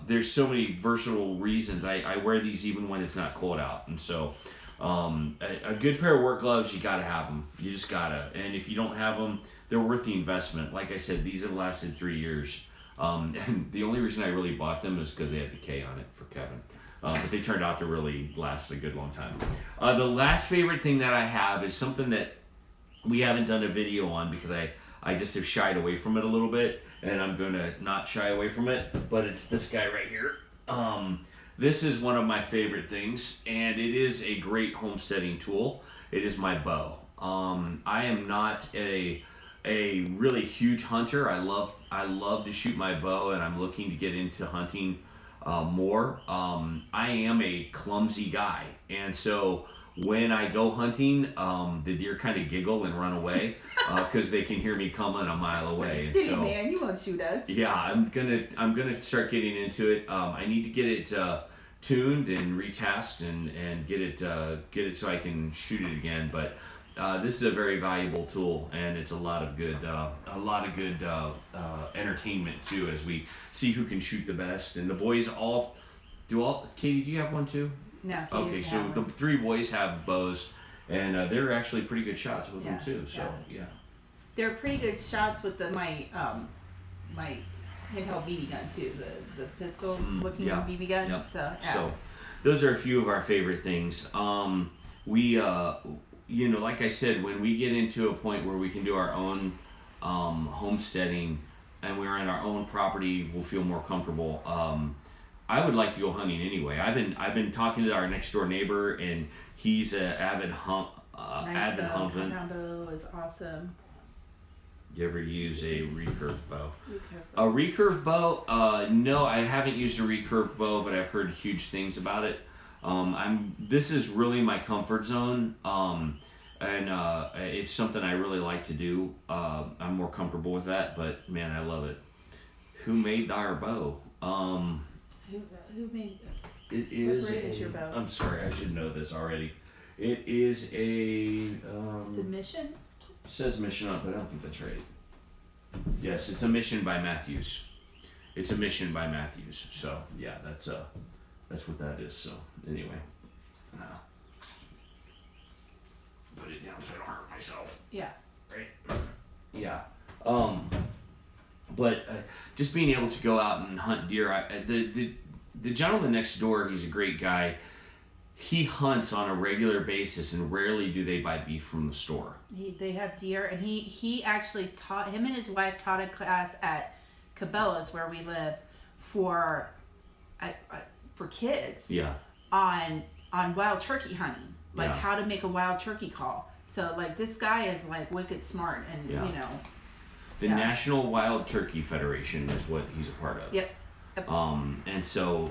there's so many versatile reasons. I wear these even when it's not cold out, and so a good pair of work gloves, you gotta have them. You just gotta. And if you don't have them, they're worth the investment. Like I said, these have lasted 3 years. And the only reason I really bought them is because they had the K on it for Kevin. But they turned out to really last a good long time. The last favorite thing that I have is something that we haven't done a video on because I just have shied away from it a little bit, and I'm going to not shy away from it, but it's this guy right here. This is one of my favorite things, and it is a great homesteading tool. It is my bow. I am not a really huge hunter. I love to shoot my bow, and I'm looking to get into hunting more. I am a clumsy guy, and so when I go hunting, the deer kind of giggle and run away because they can hear me coming a mile away. And City so, man, you won't shoot us. yeah, I'm gonna start getting into it. I need to get it tuned and retasked and get it so I can shoot it again. But this is a very valuable tool, and it's a lot of good entertainment too, as we see who can shoot the best. And the boys Katie, do you have one too? No. Okay, so the 3 boys have bows, and they're actually pretty good shots with them too. So yeah. They're pretty good shots with my handheld BB gun too, the pistol looking BB gun. Yep. So those are a few of our favorite things. We like I said, when we get into a point where we can do our own homesteading and we're on our own property, we'll feel more comfortable. I would like to go hunting anyway. I've been talking to our next door neighbor, and he's an avid avid hunter. Combo is awesome. You ever use a recurve bow? A recurve bow? No, I haven't used a recurve bow, but I've heard huge things about it. This is really my comfort zone, and it's something I really like to do. I'm more comfortable with that, but man, I love it. Who made our bow? Who made it? Is what grade is your bow? I'm sorry, I should know this already. It is a is it Mission? Says Mission on, but I don't think that's right. Yes, it's a Mission by Matthews. It's a Mission by Matthews. So yeah, that's what that is. So anyway, put it down so I don't hurt myself. Yeah. Right. Yeah. But just being able to go out and hunt deer. The gentleman next door, he's a great guy. He hunts on a regular basis, and rarely do they buy beef from the store. They have deer, and he actually taught, him and his wife taught a class at Cabela's where we live for kids. Yeah. On wild turkey hunting, like Yeah. how to make a wild turkey call. So like this guy is like wicked smart, and Yeah. you know. The National Wild Turkey Federation is what he's a part of. Yep. And so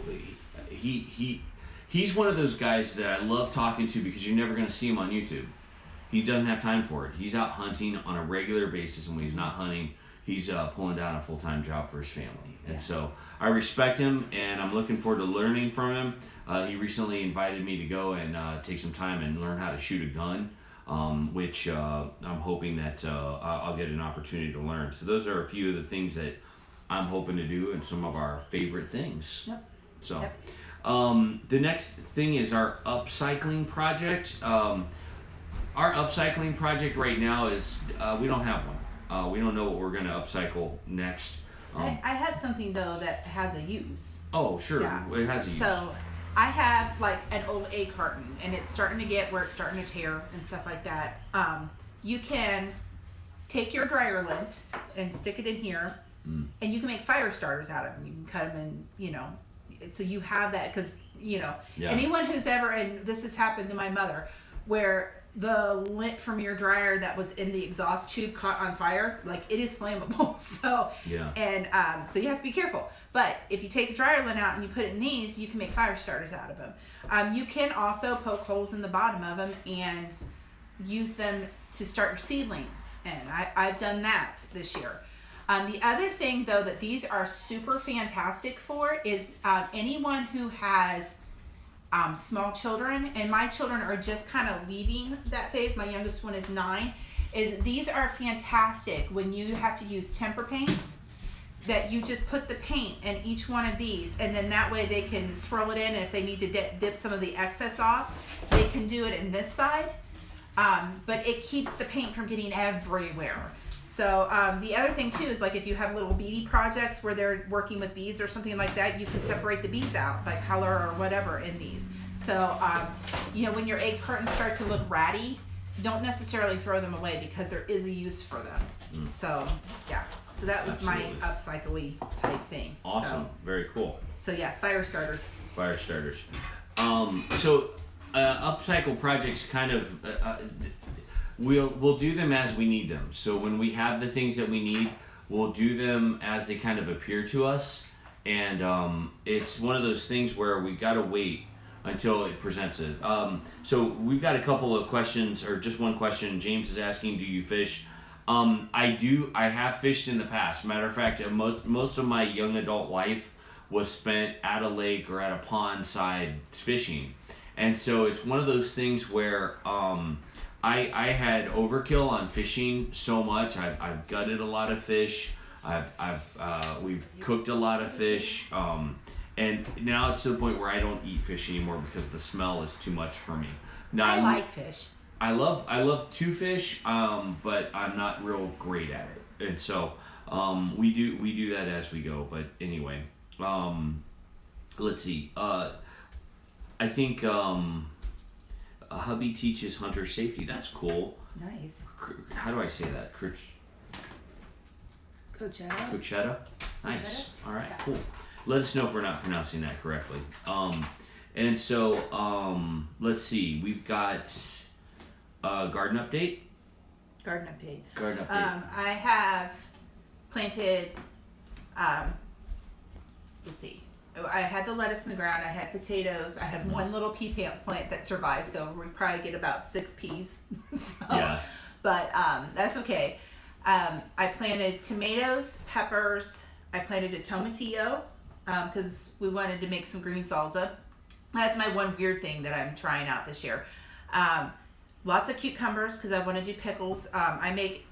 he's one of those guys that I love talking to because you're never going to see him on YouTube. He doesn't have time for it. He's out hunting on a regular basis, and when he's not hunting, he's pulling down a full-time job for his family. And so I respect him, and I'm looking forward to learning from him. He recently invited me to go and take some time and learn how to shoot a gun, which I'm hoping that I'll get an opportunity to learn. So those are a few of the things that I'm hoping to do, and some of our favorite things. Yep. So Yep. the next thing is our upcycling project. Our upcycling project right now is we don't have one. We don't know what we're going to upcycle next. I have something though that has a use. Oh, sure. Yeah. It has a use. So I have like an old egg carton, and it's starting to get where it's starting to tear and stuff like that. You can take your dryer lint and stick it in here, and you can make fire starters out of them. You can cut them in, so you have that because anyone who's ever, and this has happened to my mother, where the lint from your dryer that was in the exhaust tube caught on fire, like it is flammable. So so you have to be careful. But if you take dryer lint out and you put it in these, you can make fire starters out of them. You can also poke holes in the bottom of them and use them to start your seedlings. And I've done that this year. The other thing though that these are super fantastic for is anyone who has small children, and my children are just kind of leaving that phase. My youngest one is 9. These are fantastic when you have to use temper paints, that you just put the paint in each one of these, and then that way they can swirl it in, and if they need to dip some of the excess off, they can do it in this side. But it keeps the paint from getting everywhere. So the other thing too is like if you have little beady projects where they're working with beads or something like that, you can separate the beads out by color or whatever in these. So you know, when your egg curtains start to look ratty, don't necessarily throw them away because there is a use for them. So yeah, so that was my upcycle-y type thing. Awesome, So, very cool. so yeah, fire starters. Fire starters. So upcycle projects kind of we'll do them as we need them. So when we have the things that we need, we'll do them as they kind of appear to us. And it's one of those things where we gotta wait until it presents it. So we've got a couple of questions, or just one question. James is asking, do you fish? I do. I have fished in the past. Matter of fact, most of my young adult life was spent at a lake or at a pond side fishing. And so it's one of those things where I had overkill on fishing so much. I've gutted a lot of fish. We've cooked a lot of fish. And now it's to the point where I don't eat fish anymore because the smell is too much for me. Now, I like fish. I love to fish, but I'm not real great at it. And so we do that as we go. But anyway, let's see. I think hubby teaches hunter safety. That's cool. Nice. How do I say that? Coachella. Coachetta? Nice. Coachetta? All right, Yeah. cool. Let us know if we're not pronouncing that correctly. And so let's see. We've got garden update. Garden update. Garden update. I have planted. Let's see. I had the lettuce in the ground. I had potatoes. I have one little pea plant that survived, so we probably get about 6 peas. So, Yeah. But that's okay. I planted tomatoes, peppers. I planted a tomatillo because we wanted to make some green salsa. That's my one weird thing that I'm trying out this year. Lots of cucumbers because I want to do pickles. I make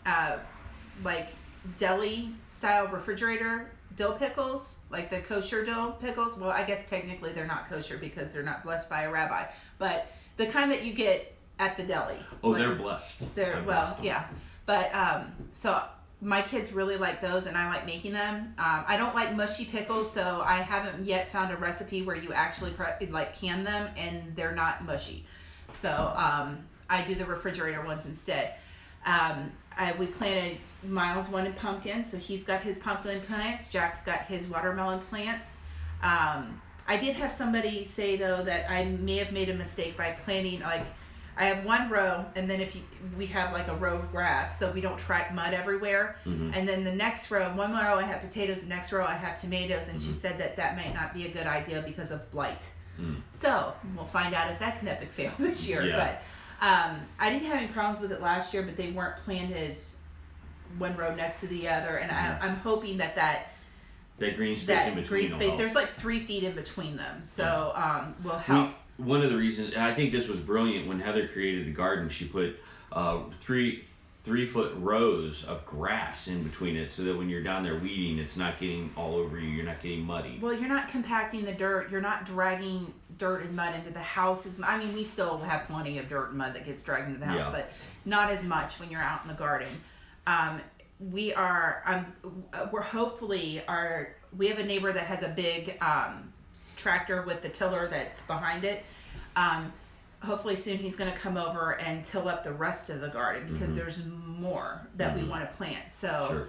like deli style refrigerator dill pickles, like the kosher dill pickles. Well, I guess technically they're not kosher because they're not blessed by a rabbi, but the kind that you get at the deli. Oh, like, they're blessed. They're yeah, but so my kids really like those, and I like making them. I don't like mushy pickles, so I haven't yet found a recipe where you actually like can them and they're not mushy. So I do the refrigerator ones instead. We planted Miles wanted pumpkin, so he's got his pumpkin plants. Jack's got his watermelon plants. I did have somebody say though that I may have made a mistake by planting like I have one row, and then we have like a row of grass, so we don't track mud everywhere. Mm-hmm. And then the next row, one row I have potatoes, the next row I have tomatoes, and she said that might not be a good idea because of blight. So we'll find out if that's an epic fail this year. Yeah. But I didn't have any problems with it last year, but they weren't planted one row next to the other, and I'm hoping that green space in between. Green space, there's like 3 feet in between them, so will help. One of the reasons, I think this was brilliant when Heather created the garden, she put 3-foot rows of grass in between it so that when you're down there weeding, it's not getting all over you, you're not getting muddy. Well, you're not compacting the dirt, you're not dragging dirt and mud into the houses. I mean, we still have plenty of dirt and mud that gets dragged into the house, but not as much when you're out in the garden. We have a neighbor that has a big tractor with the tiller that's behind it. Hopefully soon he's going to come over and till up the rest of the garden because there's more that we want to plant. So,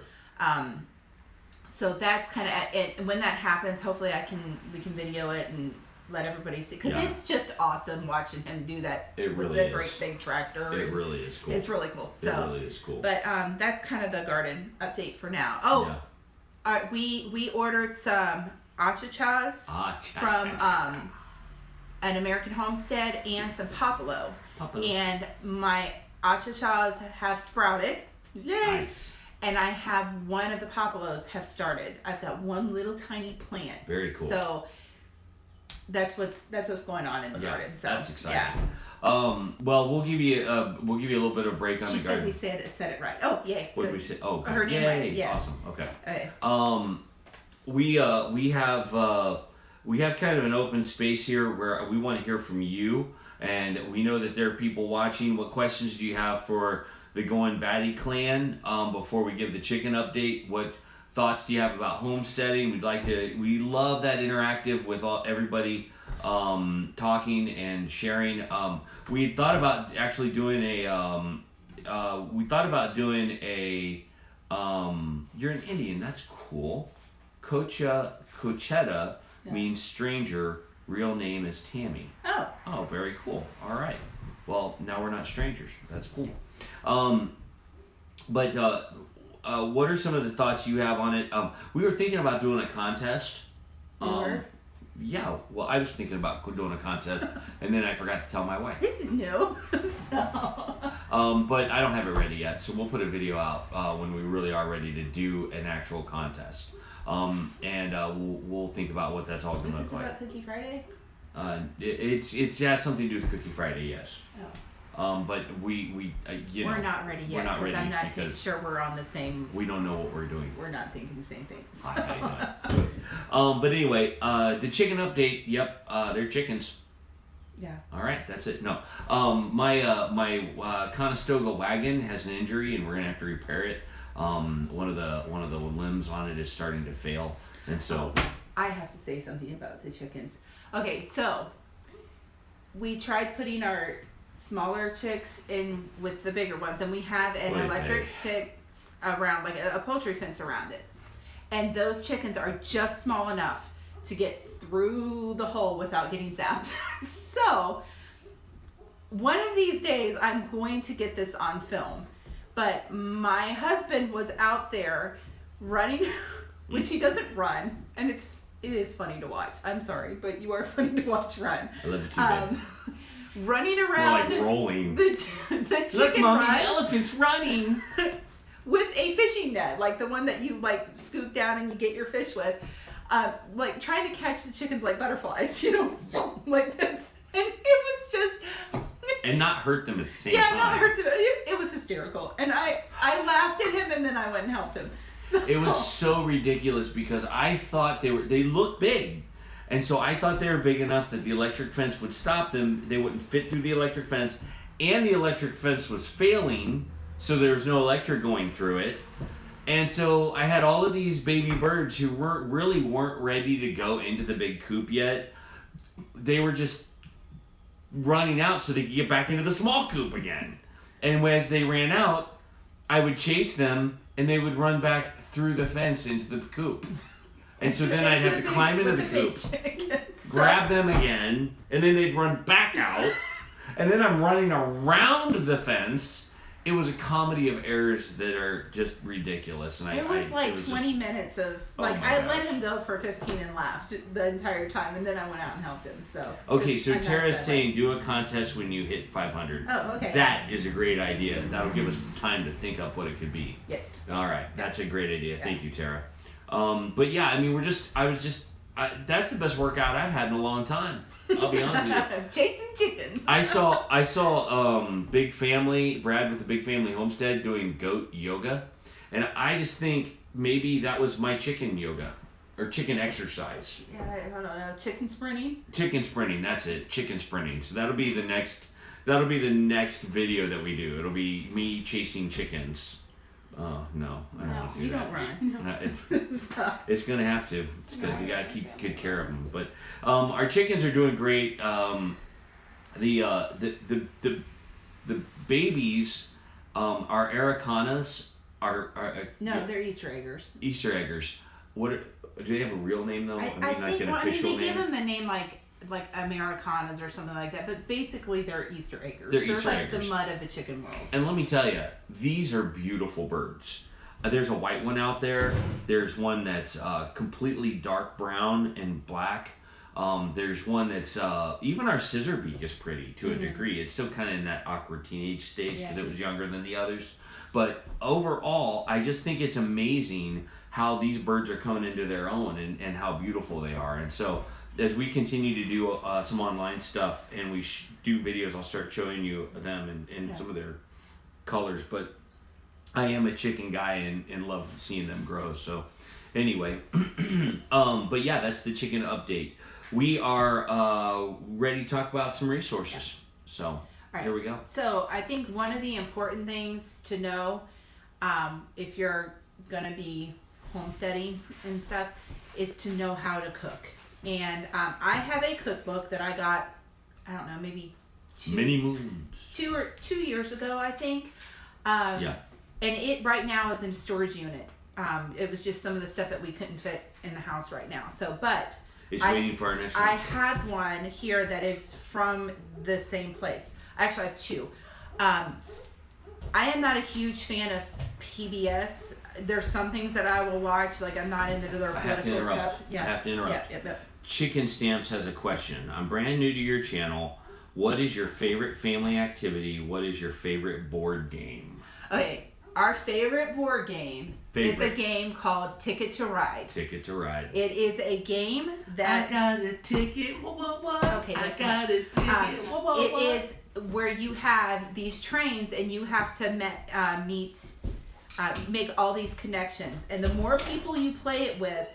so that's kind of it. When that happens, hopefully we can video it and let everybody see because it's just awesome watching him do that with the great big tractor. It really is cool. It's really cool. So, it really is cool. But that's kind of the garden update for now. Oh, we ordered some achachas from an American Homestead and some popolo. And my achachas have sprouted. Yay! Nice. And I have one of the popolos have started. I've got one little tiny plant. Very cool. So that's what's going on in the garden. So that's exciting. Yeah. Well, we'll give you a little bit of a break on the garden. She said we said it right. Oh, yay! What did we say? Oh, good. Her name Yay. right. Yeah. Awesome. Okay. Okay. We have kind of an open space here where we want to hear from you, and we know that there are people watching. What questions do you have for the GoinBatty clan. Before we give the chicken update, what thoughts do you have about homesteading? We love that interactive with everybody talking and sharing. We thought about actually doing you're an Indian, that's cool. Cochetta means stranger, real name is Tammy. Oh, very cool. All right. Well, now we're not strangers. That's cool. But what are some of the thoughts you have on it? We were thinking about doing a contest. Yeah, well, I was thinking about doing a contest, and then I forgot to tell my wife. This is new. But I don't have it ready yet, so we'll put a video out when we really are ready to do an actual contest. And we'll think about what that's all going to look like. Is this about Cookie Friday? It has something to do with Cookie Friday, yes. But we're not ready yet because I'm not sure we're on the same. We don't know what we're doing. We're not thinking the same things. But anyway, the chicken update. Yep, they're chickens. Yeah. All right, that's it. No, my Conestoga wagon has an injury, and we're gonna have to repair it. One of the limbs on it is starting to fail, and so I have to say something about the chickens. Okay, so we tried putting our smaller chicks in with the bigger ones, and we have an electric fence around, like a poultry fence around it, and those chickens are just small enough to get through the hole without getting zapped. So one of these days I'm going to get this on film, but my husband was out there running, which he doesn't run, and it is funny to watch. I'm sorry, but you are funny to watch run. I love it too. Running around, more like rolling. The chicken Look, Mommy, run the elephant's running with a fishing net, like the one that you like scoop down and you get your fish with, like trying to catch the chickens like butterflies, like this, and it was just and not hurt them at the same time. Yeah, not hurt them. It was hysterical, and I laughed at him, and then I went and helped him. So. It was so ridiculous because I thought they looked big. And so I thought they were big enough that the electric fence would stop them. They wouldn't fit through the electric fence. And the electric fence was failing, so there was no electric going through it. And so I had all of these baby birds who weren't ready to go into the big coop yet. They were just running out so they could get back into the small coop again. And as they ran out, I would chase them, and they would run back through the fence into the coop. And so then I'd have to climb into the coop, grab them again, and then they'd run back out. And then I'm running around the fence. It was a comedy of errors that are just ridiculous. And it was 20 minutes of, I let him go for 15 and laughed the entire time, and then I went out and helped him. So okay, so Tara's saying do a contest when you hit 500. Oh, okay. That is a great idea. That'll give us time to think up what it could be. Yes. All right, that's a great idea. Thank you, Tara. But yeah, I mean, that's the best workout I've had in a long time. I'll be honest with you. Chasing chickens. I saw Big Family, Brad with the Big Family Homestead doing goat yoga. And I just think maybe that was my chicken yoga or chicken exercise. Yeah, I don't know. Chicken sprinting? Chicken sprinting, that's it. Chicken sprinting. So that'll be the next video that we do. It'll be me chasing chickens. Oh, no. I don't want to do that. You don't run. It's going to have to. It's because we got to keep good care of them. But our chickens are doing great. The babies, our Aracanas, are no, they're Easter eggers. Easter eggers. Do they have a real name, though? They give them the name like Americanas or something like that, but basically they're Easter eggers. They're like the mud of the chicken world. And let me tell you, these are beautiful birds. There's a white one out there. There's one that's completely dark brown and black. There's one that's even our scissor beak is pretty to a degree. It's still kind of in that awkward teenage stage because it was younger than the others. But overall, I just think it's amazing how these birds are coming into their own and how beautiful they are. And so as we continue to do some online stuff and we do videos, I'll start showing you them and some of their colors. But I am a chicken guy and love seeing them grow. So anyway, but yeah, that's the chicken update. We are ready to talk about some resources. So. All right. Here we go. So I think one of the important things to know, if you're gonna be homesteading and stuff, is to know how to cook. And I have a cookbook that I got, I don't know, maybe Many moons. 2 years ago, I think. Yeah. And it right now is in storage unit. It was just some of the stuff that we couldn't fit in the house right now. So, but It's waiting for our next I one. had one here that is from the same place. I actually have two. I am not a huge fan of PBS. There's some things that I will watch, like I'm not into their political stuff. I have to interrupt. Yep. Chicken Stamps has a question. I'm brand new to your channel. What is your favorite family activity? What is your favorite board game? Okay, our favorite board game is a game called Ticket to Ride. Ticket to Ride. It is a game that... I got a ticket, Okay, I got a ticket, it is where you have these trains and you have to make all these connections. And the more people you play it with,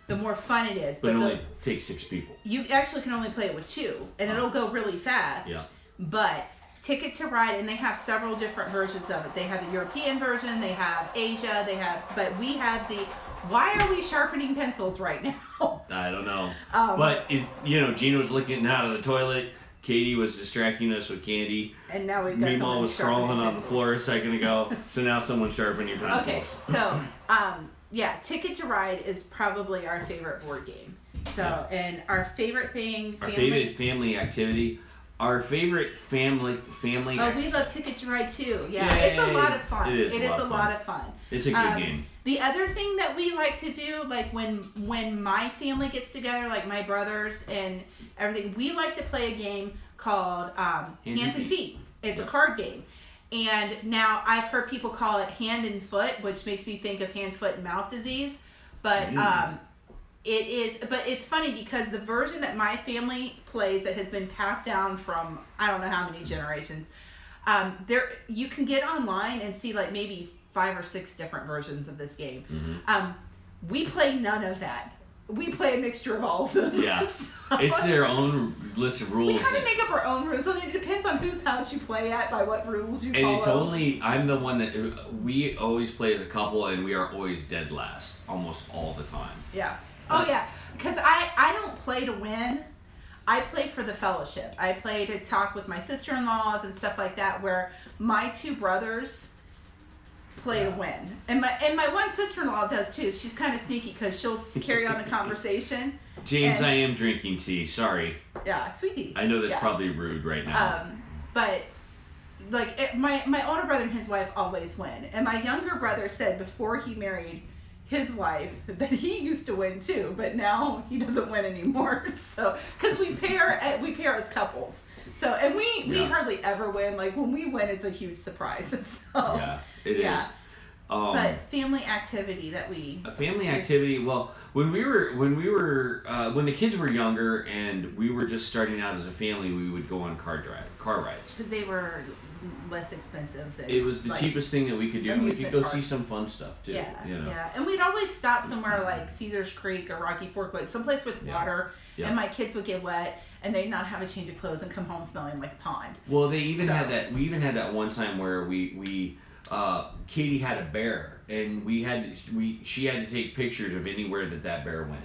the more fun it is. But it only takes 6 people. You actually can only play it with 2, and it'll go really fast. Yeah. But Ticket to Ride, and they have several different versions of it. They have the European version, they have Asia, but we have the... Why are we sharpening pencils right now? I don't know. But, Gina was looking out of the toilet. Katie was distracting us with candy. And now we've got Meemaw was crawling on the pencils. floor a second ago. So now someone's sharpening your pencils. Okay, so, Ticket to Ride is probably our favorite board game. So, and our favorite thing... Our favorite family activity... Our favorite family. Oh, we love Ticket to Ride too. Yeah, Yay. it's a lot of fun. It is a lot of fun. It's a good game. The other thing that we like to do, like when my family gets together, like my brothers and everything, we like to play a game called Hands and Feet. It's a card game. And now I've heard people call it Hand and Foot, which makes me think of hand, foot, and mouth disease. But it is, but it's funny because the version that my family plays that has been passed down from I don't know how many generations, there you can get online and see like maybe 5 or 6 different versions of this game. We play none of that. We play a mixture of all of them. Yeah, So it's their own list of rules. we kind of make up our own rules, and it depends on whose house you play at, by what rules you follow. And it's only I'm the one that we always play as a couple, and we are always dead last almost all the time. Yeah. Oh yeah, because I don't play to win. I play for the fellowship. I play to talk with my sister-in-laws and stuff like that, where my 2 brothers play to win. And my one sister-in-law does too. She's kind of sneaky because she'll carry on the conversation. James, I am drinking tea. Sorry. Yeah, sweetie. I know that's probably rude right now. But like my older brother and his wife always win. And my younger brother said before he married his wife that he used to win too, but now he doesn't win anymore. So, because we pair as couples. So, and we hardly ever win. Like when we win, it's a huge surprise. So, yeah, it is. But family activity that a family activity. Well, when the kids were younger and we were just starting out as a family, we would go on car rides. Because they were less expensive than it was the cheapest thing that we could do, and we could go see some fun stuff too. Yeah, and we'd always stop somewhere like Caesar's Creek or Rocky Fork, like someplace with water, and my kids would get wet and they'd not have a change of clothes and come home smelling like a pond. Well, they even had that. We even had that one time where we Katie had a bear, and she had to take pictures of anywhere that bear went.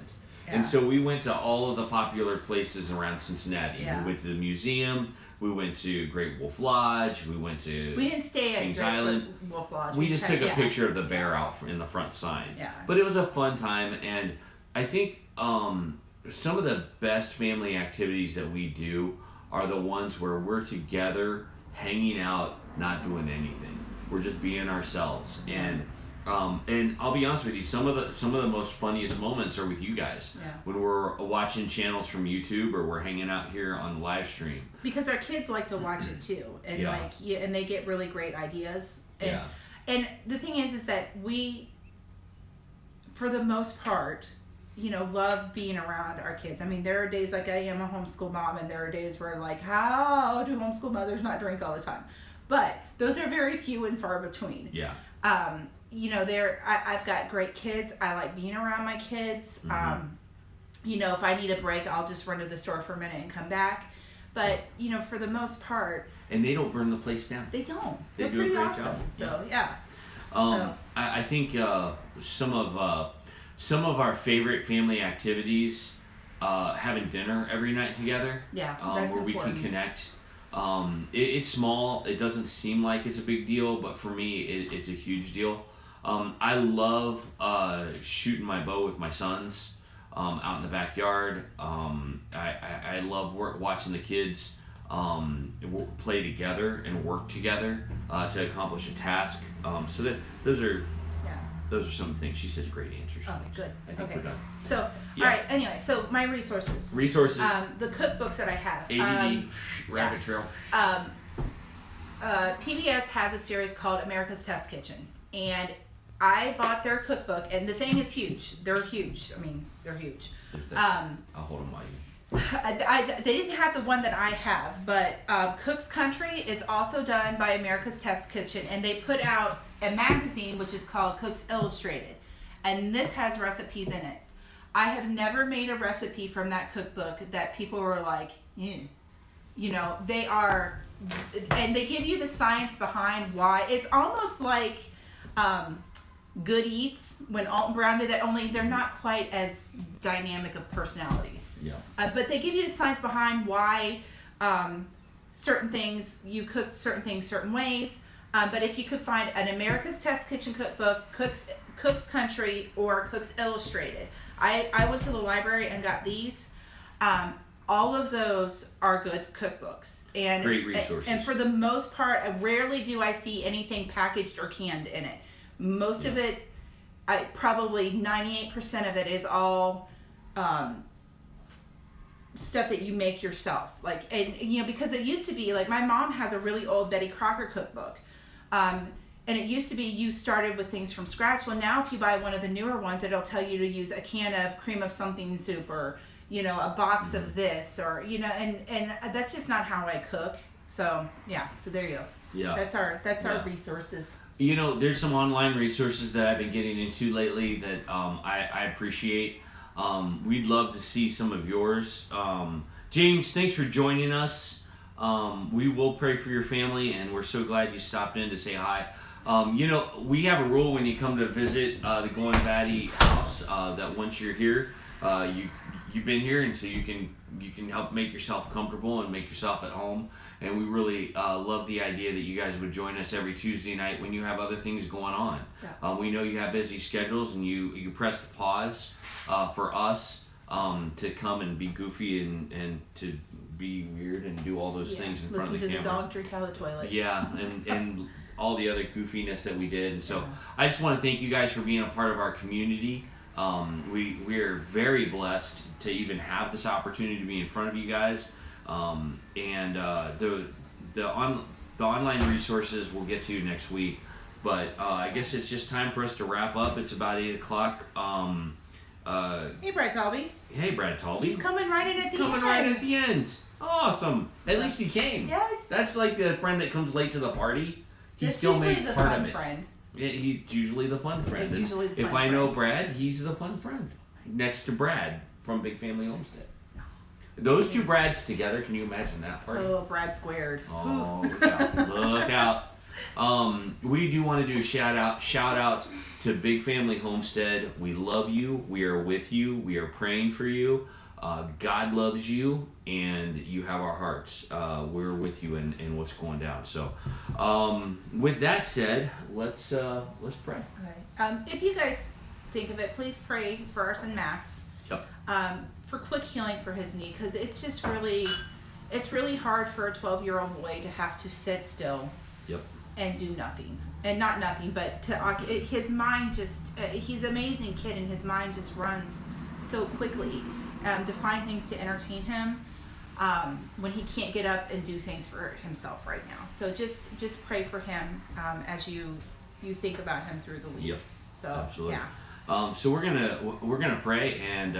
Yeah. And so we went to all of the popular places around Cincinnati. Yeah. We went to the museum. We went to Great Wolf Lodge. We went to We didn't stay Kings at Island. Wolf Lodge. We just took a picture of the bear out in the front sign. Yeah. But it was a fun time, and I think some of the best family activities that we do are the ones where we're together, hanging out, not doing anything. We're just being ourselves, and I'll be honest with you, some of the most funniest moments are with you guys. Yeah. When we're watching channels from YouTube or we're hanging out here on live stream. Because our kids like to watch it too, and and they get really great ideas. And, and the thing is that we, for the most part, love being around our kids. I mean, there are days like I am a homeschool mom, and there are days where like, how do homeschool mothers not drink all the time? But those are very few and far between. Yeah. I've got great kids. I like being around my kids. Mm-hmm. If I need a break, I'll just run to the store for a minute and come back. But you know, for the most part, and they don't burn the place down. they don't. They They're do a pretty great awesome. job. So yeah. I think some of our favorite family activities, having dinner every night together. Yeah, that's where important. we can connect. It's small. It doesn't seem like it's a big deal, but for me, it's a huge deal. I love shooting my bow with my sons out in the backyard. I love watching the kids play together and work together to accomplish a task. So that those are some of the things. She says great answers. Oh, good. I think Okay. we're done. So, Yeah. all right. Anyway, so my resources. Resources. The cookbooks that I have. ADD, rabbit trail. PBS has a series called America's Test Kitchen, and I bought their cookbook, and the thing is huge. They're huge. I mean, they're huge. I'll hold them while you. They didn't have the one that I have, but Cook's Country is also done by America's Test Kitchen, and they put out a magazine which is called Cooks Illustrated, and this has recipes in it. I have never made a recipe from that cookbook that people were like, you know, they are, and they give you the science behind why. It's almost like Good Eats when Alton Brown did that, only they're not quite as dynamic of personalities. Yeah. But they give you the science behind why certain things, you cook certain things certain ways. But if you could find an America's Test Kitchen cookbook, Cook's Country, or Cooks Illustrated. I went to the library and got these. All of those are good cookbooks. And great resources. And for the most part, rarely do I see anything packaged or canned in it. Most of it, probably 98% of it is all stuff that you make yourself. Like, and you know, because it used to be like my mom has a really old Betty Crocker cookbook. And it used to be you started with things from scratch. Well, now if you buy one of the newer ones, it'll tell you to use a can of cream of something soup, or, you know, a box of this, or, you know, and that's just not how I cook. So yeah, so there you go. Yeah. That's our resources. You know, there's some online resources that I've been getting into lately that I appreciate. We'd love to see some of yours. James, thanks for joining us. We will pray for your family, and we're so glad you stopped in to say hi. You know, we have a rule when you come to visit the GoinBatty house that once you're here, you've been here, and so you can help make yourself comfortable and make yourself at home. And we really love the idea that you guys would join us every Tuesday night when you have other things going on. Yeah. We know you have busy schedules, and you press the pause for us to come and be goofy and to be weird and do all those things in front of the camera. Listen to the dog drink out of the toilet. Yeah, and all the other goofiness that we did. And so I just want to thank you guys for being a part of our community. We are very blessed to even have this opportunity to be in front of you guys. And the online resources we'll get to next week. But I guess it's just time for us to wrap up. It's about 8 o'clock. Hey, Brad Talby. Hey, Brad Talby. He's coming right in at the end. Coming right at the end. Awesome. At least he came. Yes. That's like the friend that comes late to the party. He That's still usually made the part fun of it. friend. Yeah, he's usually the fun friend. It's usually the if fun I know friend. Brad, he's the fun friend. Next to Brad from Big Family Homestead. Those two Brads together, can you imagine that party? Oh, Brad squared. Oh, look out. Look out. We do want to do a shout out to Big Family Homestead. We love you. We are with you. We are praying for you. God loves you, and you have our hearts. We're with you in what's going down. So, with that said, let's pray. All right. If you guys think of it, please pray for our son Max. Yep. For quick healing for his knee, because it's just really hard for a 12-year-old boy to have to sit still. Yep. And do nothing, and not nothing, but his mind just he's an amazing kid, and his mind just runs so quickly to find things to entertain him when he can't get up and do things for himself right now. So just pray for him as you think about him through the week. Yep. So absolutely. Yeah. So we're gonna pray, and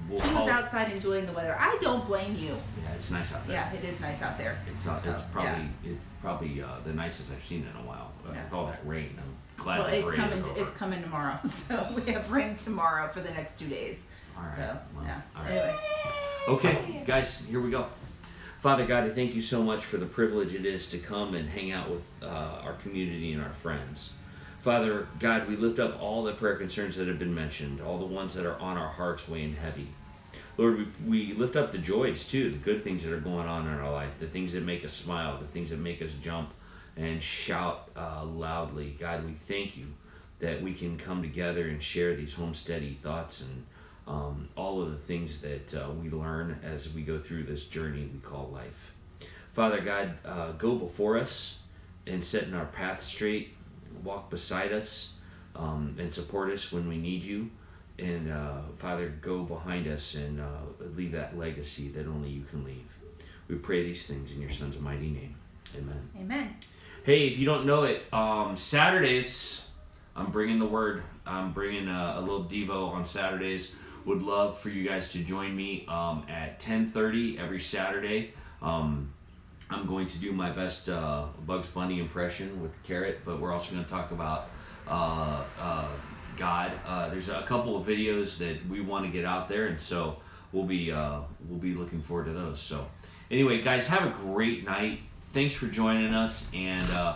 we'll. He was outside enjoying the weather. I don't blame you. Yeah, it's nice out there. Yeah, it is nice out there. It's probably the nicest I've seen in a while. Yeah. With all that rain, I'm glad Well, that rain is over. it's coming tomorrow. So we have rain tomorrow for the next 2 days. All right. So, Well, yeah. all right. Anyway. Okay, guys, here we go. Father God, I thank you so much for the privilege it is to come and hang out with our community and our friends. Father God, we lift up all the prayer concerns that have been mentioned, all the ones that are on our hearts weighing heavy. Lord, we lift up the joys too, the good things that are going on in our life, the things that make us smile, the things that make us jump and shout loudly. God, we thank you that we can come together and share these homesteady thoughts and all of the things that we learn as we go through this journey we call life. Father God, go before us and set in our path straight, walk beside us, and support us when we need you. And Father, go behind us and leave that legacy that only you can leave. We pray these things in your Son's mighty name. Amen. Amen. Hey, if you don't know it, Saturdays, I'm bringing the word. I'm bringing a little Devo on Saturdays. Would love for you guys to join me at 10:30 every Saturday. I'm going to do my best Bugs Bunny impression with Carrot, but we're also going to talk about God. There's a couple of videos that we want to get out there, and so we'll be looking forward to those. So anyway, guys, have a great night. Thanks for joining us, and